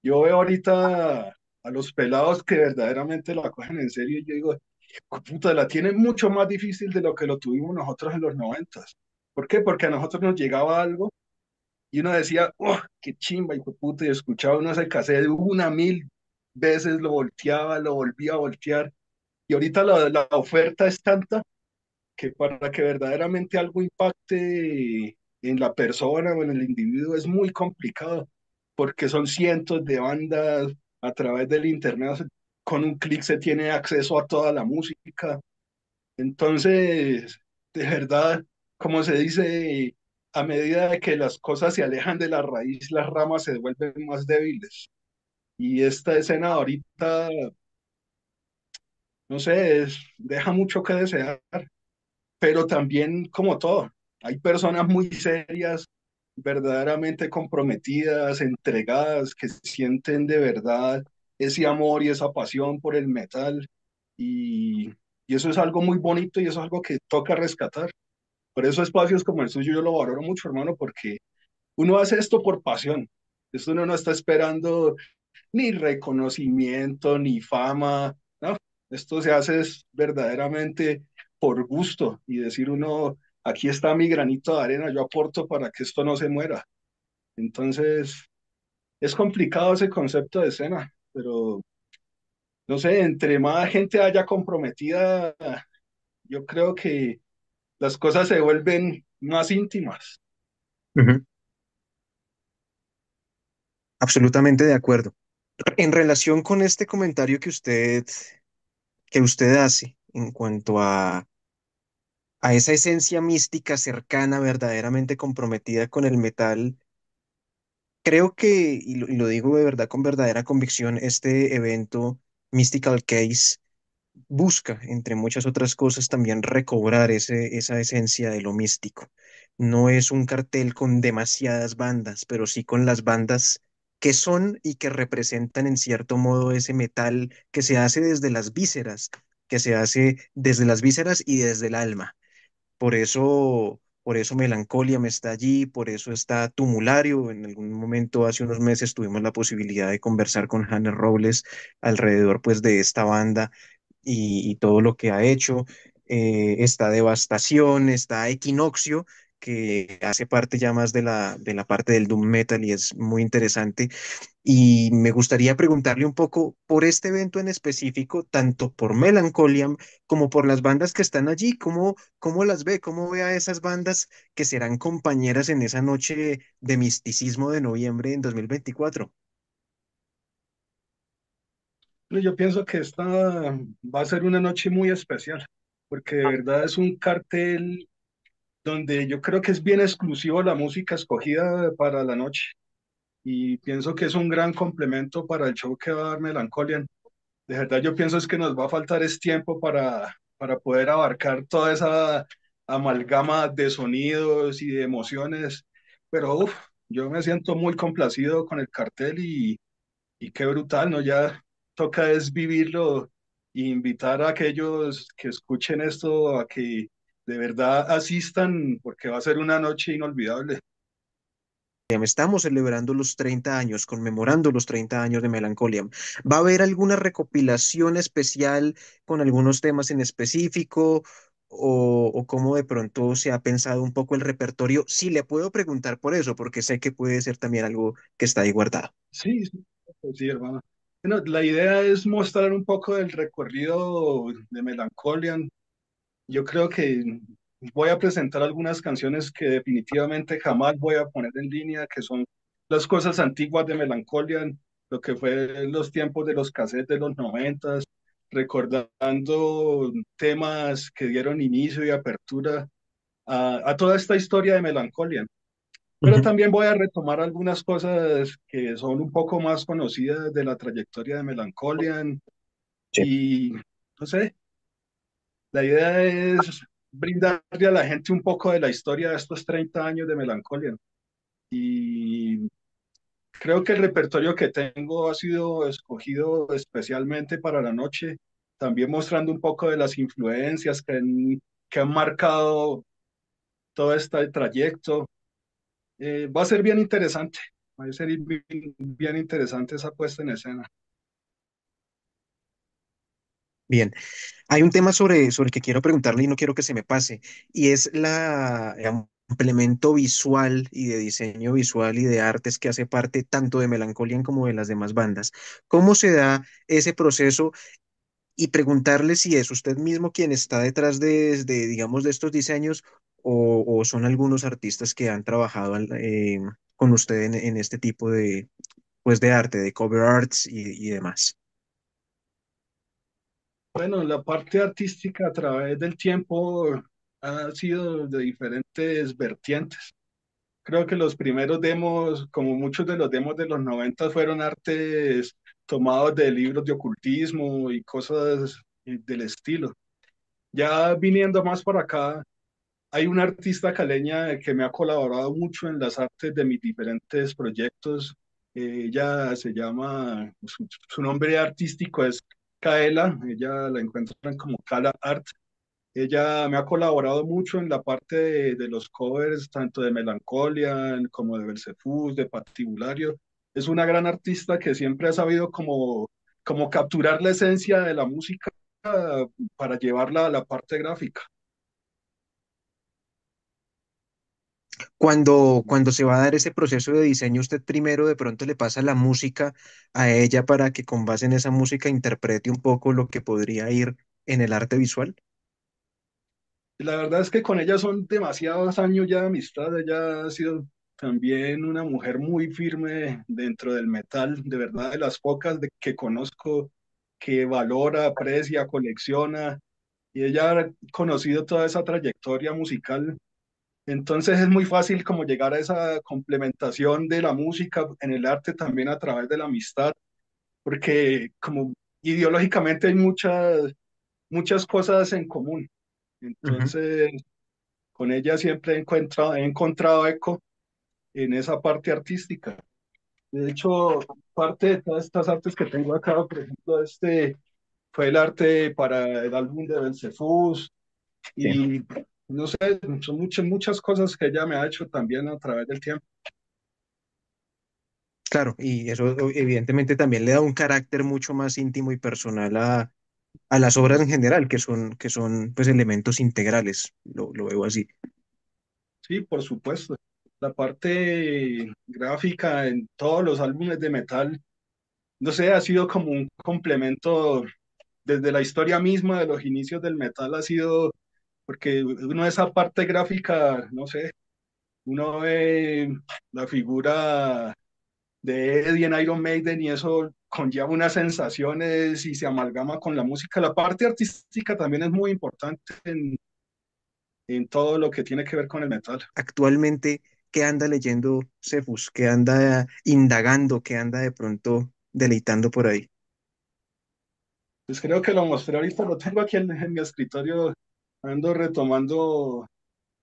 Yo veo ahorita a los pelados que verdaderamente la cogen en serio y yo digo, puta, la tienen mucho más difícil de lo que lo tuvimos nosotros en los noventas. ¿Por qué? Porque a nosotros nos llegaba algo y uno decía, oh, qué chimba, hijo de puta, y escuchaba uno ese cassette una mil veces, lo volteaba, lo volvía a voltear. Y ahorita la oferta es tanta que para que verdaderamente algo impacte en la persona o en el individuo es muy complicado, porque son cientos de bandas a través del internet. Con un clic se tiene acceso a toda la música. Entonces, de verdad, como se dice, a medida de que las cosas se alejan de la raíz, las ramas se vuelven más débiles. Y esta escena ahorita, no sé, deja mucho que desear, pero también como todo, hay personas muy serias, verdaderamente comprometidas, entregadas, que sienten de verdad ese amor y esa pasión por el metal y, y eso es algo muy bonito y eso es algo que toca rescatar. Por eso espacios como el suyo yo lo valoro mucho, hermano, porque uno hace esto por pasión. Esto uno no está esperando ni reconocimiento, ni fama, ¿no? Esto se hace es verdaderamente por gusto y decir uno, aquí está mi granito de arena, yo aporto para que esto no se muera. Entonces, es complicado ese concepto de escena, pero no sé, entre más gente haya comprometida, yo creo que las cosas se vuelven más íntimas. Ujú. Absolutamente de acuerdo. En relación con este comentario que usted hace en cuanto a esa esencia mística cercana, verdaderamente comprometida con el metal, creo que, y lo digo de verdad con verdadera convicción, este evento Mystical Case busca, entre muchas otras cosas, también recobrar esa esencia de lo místico. No es un cartel con demasiadas bandas, pero sí con las bandas que son y que representan en cierto modo ese metal que se hace desde las vísceras, que se hace desde las vísceras y desde el alma. Por eso Melancolia me está allí, por eso está Tumulario. En algún momento, hace unos meses, tuvimos la posibilidad de conversar con Hannes Robles alrededor pues de esta banda y todo lo que ha hecho. Está Devastación, está Equinoccio, que hace parte ya más de de la parte del doom metal y es muy interesante. Y me gustaría preguntarle un poco por este evento en específico, tanto por Melancholiam como por las bandas que están allí. ¿Cómo las ve? ¿Cómo ve a esas bandas que serán compañeras en esa noche de misticismo de noviembre en 2024? Yo pienso que esta va a ser una noche muy especial, porque de verdad es un cartel donde yo creo que es bien exclusivo la música escogida para la noche y pienso que es un gran complemento para el show que va a dar Melancholian. De verdad, yo pienso es que nos va a faltar es tiempo para poder abarcar toda esa amalgama de sonidos y de emociones, pero uf, yo me siento muy complacido con el cartel y qué brutal, ¿no? Ya toca es vivirlo e invitar a aquellos que escuchen esto a que de verdad asistan porque va a ser una noche inolvidable. Estamos celebrando los 30 años, conmemorando los 30 años de Melancholia. ¿Va a haber alguna recopilación especial con algunos temas en específico o cómo de pronto se ha pensado un poco el repertorio? Sí, le puedo preguntar por eso, porque sé que puede ser también algo que está ahí guardado. Sí, sí, pues sí, hermano. Bueno, la idea es mostrar un poco del recorrido de Melancholian. Yo creo que voy a presentar algunas canciones que definitivamente jamás voy a poner en línea, que son las cosas antiguas de Melancholian, lo que fue los tiempos de los cassettes de los noventas, recordando temas que dieron inicio y apertura a toda esta historia de Melancholian. Pero Ujú. también voy a retomar algunas cosas que son un poco más conocidas de la trayectoria de Melancholian Sí. y no sé, la idea es brindarle a la gente un poco de la historia de estos 30 años de Melancholia. Y creo que el repertorio que tengo ha sido escogido especialmente para la noche, también mostrando un poco de las influencias que han marcado todo este trayecto. Va a ser bien interesante, va a ser bien interesante esa puesta en escena. Bien. Hay un tema sobre el que quiero preguntarle y no quiero que se me pase, y es la complemento visual y de diseño visual y de artes que hace parte tanto de Melancolian como de las demás bandas. ¿Cómo se da ese proceso? Y preguntarle si es usted mismo quien está detrás digamos, de estos diseños o son algunos artistas que han trabajado con usted en este tipo pues, de arte, de cover arts y demás. Bueno, la parte artística a través del tiempo ha sido de diferentes vertientes. Creo que los primeros demos, como muchos de los demos de los 90, fueron artes tomados de libros de ocultismo y cosas del estilo. Ya viniendo más para acá, hay una artista caleña que me ha colaborado mucho en las artes de mis diferentes proyectos. Ella se llama, su nombre artístico es Kaela, ella la encuentran como Kala Art. Ella me ha colaborado mucho en la parte de los covers, tanto de Melancholian como de Belcefus, de Patibulario. Es una gran artista que siempre ha sabido como capturar la esencia de la música para llevarla a la parte gráfica. Cuando se va a dar ese proceso de diseño, usted primero de pronto le pasa la música a ella para que con base en esa música interprete un poco lo que podría ir en el arte visual. La verdad es que con ella son demasiados años ya de amistad. Ella ha sido también una mujer muy firme dentro del metal, de verdad, de las pocas que conozco que valora, aprecia, colecciona. Y ella ha conocido toda esa trayectoria musical. Entonces es muy fácil como llegar a esa complementación de la música en el arte también a través de la amistad, porque como ideológicamente hay muchas cosas en común. Ujú. Entonces con ella siempre he encontrado eco en esa parte artística. De hecho, parte de todas estas artes que tengo acá, por ejemplo, este fue el arte para el álbum de Belcefus Sí. y no sé, son muchas cosas que ella me ha hecho también a través del tiempo. Claro, y eso evidentemente también le da un carácter mucho más íntimo y personal a las obras en general, que son pues elementos integrales, lo veo así. Sí, por supuesto. La parte gráfica en todos los álbumes de metal, no sé, ha sido como un complemento desde la historia misma de los inicios del metal, ha sido porque uno esa parte gráfica, no sé, uno ve la figura de Eddie en Iron Maiden y eso conlleva unas sensaciones y se amalgama con la música. La parte artística también es muy importante en todo lo que tiene que ver con el metal. Actualmente, ¿qué anda leyendo Cefus? ¿Qué anda indagando? ¿Qué anda de pronto deleitando por ahí? Pues creo que lo mostré ahorita, lo tengo aquí en mi escritorio, ando retomando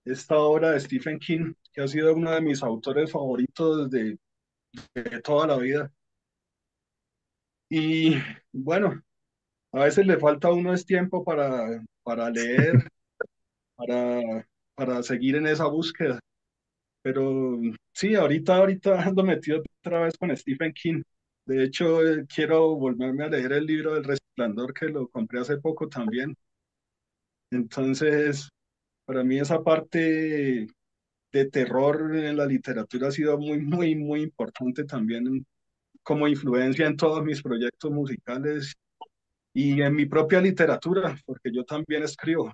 esta obra de Stephen King, que ha sido uno de mis autores favoritos de toda la vida. Y bueno, a veces le falta a uno es tiempo para leer, para, para seguir en esa búsqueda. Pero sí, ahorita ando metido otra vez con Stephen King. De hecho, quiero volverme a leer el libro del Resplandor, que lo compré hace poco también. Entonces, para mí esa parte de terror en la literatura ha sido muy importante también como influencia en todos mis proyectos musicales y en mi propia literatura, porque yo también escribo.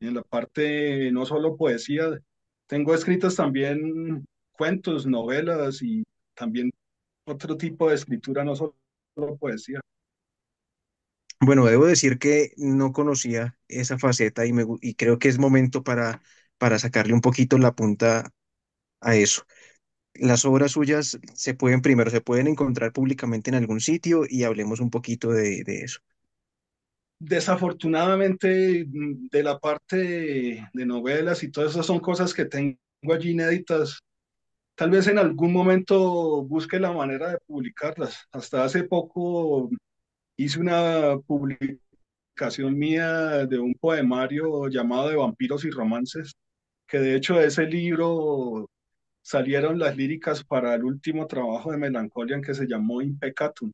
Y en la parte no solo poesía, tengo escritas también cuentos, novelas y también otro tipo de escritura, no solo poesía. Bueno, debo decir que no conocía esa faceta y creo que es momento para sacarle un poquito la punta a eso. Las obras suyas primero, se pueden encontrar públicamente en algún sitio y hablemos un poquito de eso. Desafortunadamente, de la parte de novelas y todas esas son cosas que tengo allí inéditas. Tal vez en algún momento busque la manera de publicarlas. Hasta hace poco hice una publicación mía de un poemario llamado De vampiros y romances, que de hecho de ese libro salieron las líricas para el último trabajo de Melancholian que se llamó Impecatum.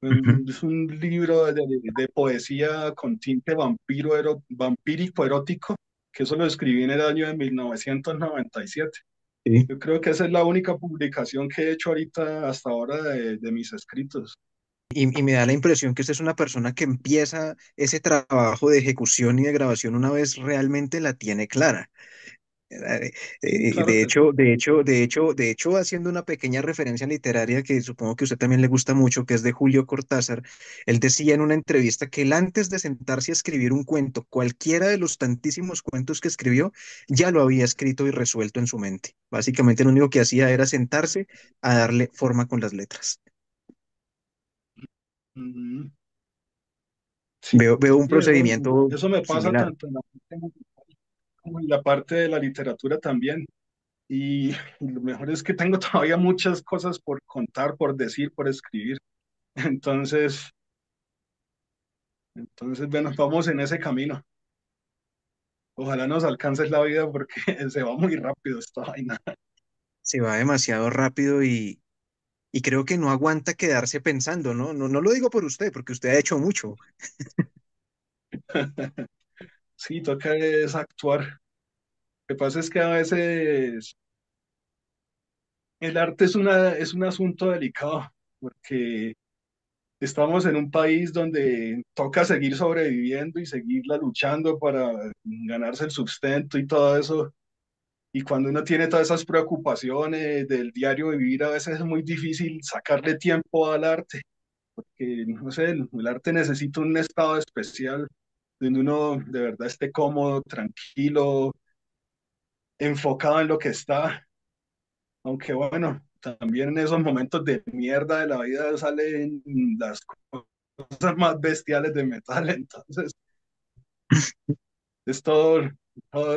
Ujú. Es un libro de poesía con tinte vampírico erótico, que eso lo escribí en el año de 1997. Sí. Yo creo que esa es la única publicación que he hecho ahorita hasta ahora de mis escritos. Y me da la impresión que usted es una persona que empieza ese trabajo de ejecución y de grabación una vez realmente la tiene clara. Claro que sí. De hecho, haciendo una pequeña referencia literaria que supongo que a usted también le gusta mucho, que es de Julio Cortázar, él decía en una entrevista que él antes de sentarse a escribir un cuento, cualquiera de los tantísimos cuentos que escribió, ya lo había escrito y resuelto en su mente. Básicamente lo único que hacía era sentarse a darle forma con las letras. Ujú. Sí, Veo un sí, procedimiento eso me pasa similar. tanto en la parte musical como en la parte de la literatura también. Y lo mejor es que tengo todavía muchas cosas por contar, por decir, por escribir. Entonces, bueno, vamos en ese camino. Ojalá nos alcance la vida porque se va muy rápido esta vaina. Se va demasiado rápido y creo que no aguanta quedarse pensando, ¿no? No, no lo digo por usted, porque usted ha hecho mucho. Sí, toca es actuar. Lo que pasa es que a veces el arte es un asunto delicado porque estamos en un país donde toca seguir sobreviviendo y seguirla luchando para ganarse el sustento y todo eso. Y cuando uno tiene todas esas preocupaciones del diario vivir, a veces es muy difícil sacarle tiempo al arte, porque, no sé, el arte necesita un estado especial donde uno de verdad esté cómodo, tranquilo, enfocado en lo que está. Aunque bueno, también en esos momentos de mierda de la vida salen las cosas más bestiales de metal, entonces es todo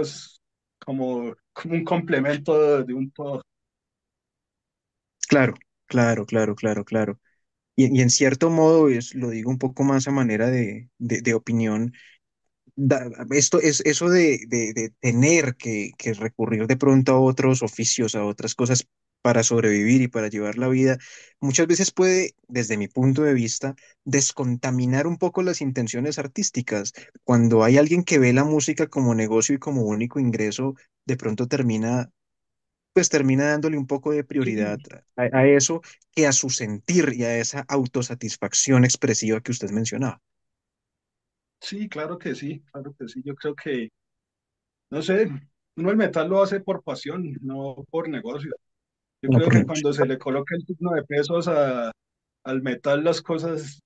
es como un complemento de un todo. Claro, claro. Y en cierto modo, lo digo un poco más a manera de opinión, esto es eso de tener que recurrir de pronto a otros oficios, a otras cosas para sobrevivir y para llevar la vida, muchas veces puede, desde mi punto de vista, descontaminar un poco las intenciones artísticas. Cuando hay alguien que ve la música como negocio y como único ingreso, de pronto termina dándole un poco de prioridad Sí, a eso que a su sentir y a esa autosatisfacción expresiva que usted mencionaba. sí, claro que sí, claro que sí. Yo creo que, no sé, uno el metal lo hace por pasión, no por negocio. Yo No creo por que negocio. cuando se le coloca el signo de pesos al metal, las cosas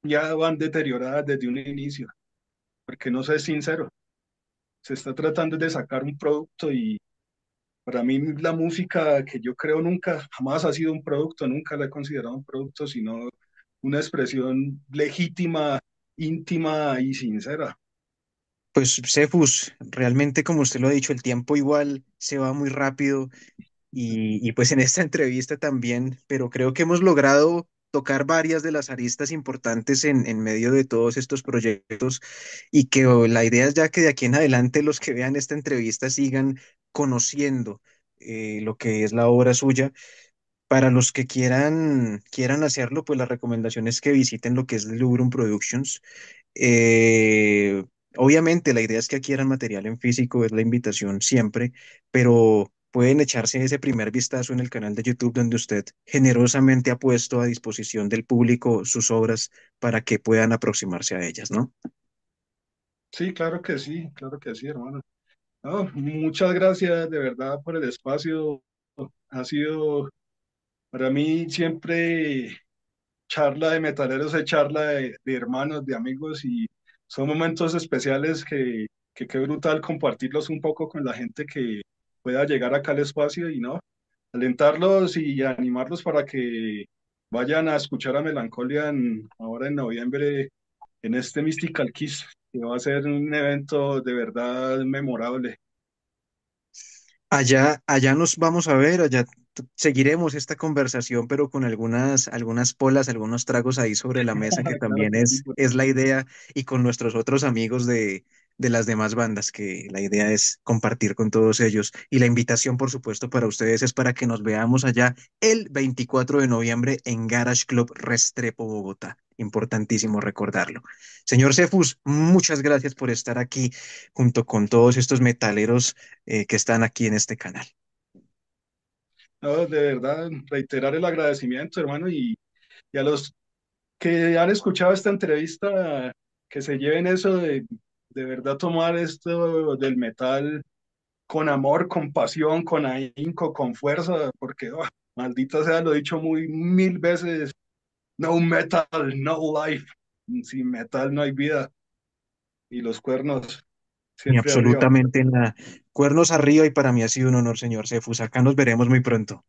ya van deterioradas desde un inicio. porque no se es sincero. Se está tratando de sacar un producto y para mí la música que yo creo nunca, jamás ha sido un producto, nunca la he considerado un producto, sino una expresión legítima, íntima y sincera. Pues Cefus, realmente como usted lo ha dicho, el tiempo igual se va muy rápido y pues en esta entrevista también, pero creo que hemos logrado tocar varias de las aristas importantes en medio de todos estos proyectos y que la idea es ya que de aquí en adelante los que vean esta entrevista sigan conociendo lo que es la obra suya. Para los que quieran hacerlo, pues la recomendación es que visiten lo que es Lurum Productions. Eh, Obviamente la idea es que adquieran material en físico, es la invitación siempre, pero pueden echarse ese primer vistazo en el canal de YouTube donde usted generosamente ha puesto a disposición del público sus obras para que puedan aproximarse a ellas, ¿no? Sí, claro que sí, hermano. No, muchas gracias de verdad por el espacio. Ha sido para mí siempre charla de metaleros, es charla de hermanos, de amigos y son momentos especiales que qué brutal compartirlos un poco con la gente que pueda llegar acá al espacio y no, alentarlos y animarlos para que vayan a escuchar a Melancholia ahora en noviembre en este Mystical Kiss, que va a ser un evento de verdad memorable. Allá nos vamos a ver, allá seguiremos esta conversación, pero con algunas polas, algunos tragos ahí sobre la mesa, que Claro también que sí, es la idea, y con nuestros otros amigos de las demás bandas, que la idea es compartir con todos ellos. Y la invitación, por supuesto, para ustedes es para que nos veamos allá el 24 de noviembre en Garage Club Restrepo, Bogotá. Importantísimo recordarlo. Señor Cefus, muchas gracias por estar aquí junto con todos estos metaleros que están aquí en este canal. no, de verdad, reiterar el agradecimiento, hermano, y a los que han escuchado esta entrevista, que se lleven eso de verdad tomar esto del metal con amor, con pasión, con ahínco, con fuerza, porque maldita sea, lo he dicho muy mil veces, no metal, no life, sin metal no hay vida, y los cuernos Ni siempre arriba. absolutamente nada. Cuernos arriba y para mí ha sido un honor, señor Cefus. Acá nos veremos muy pronto.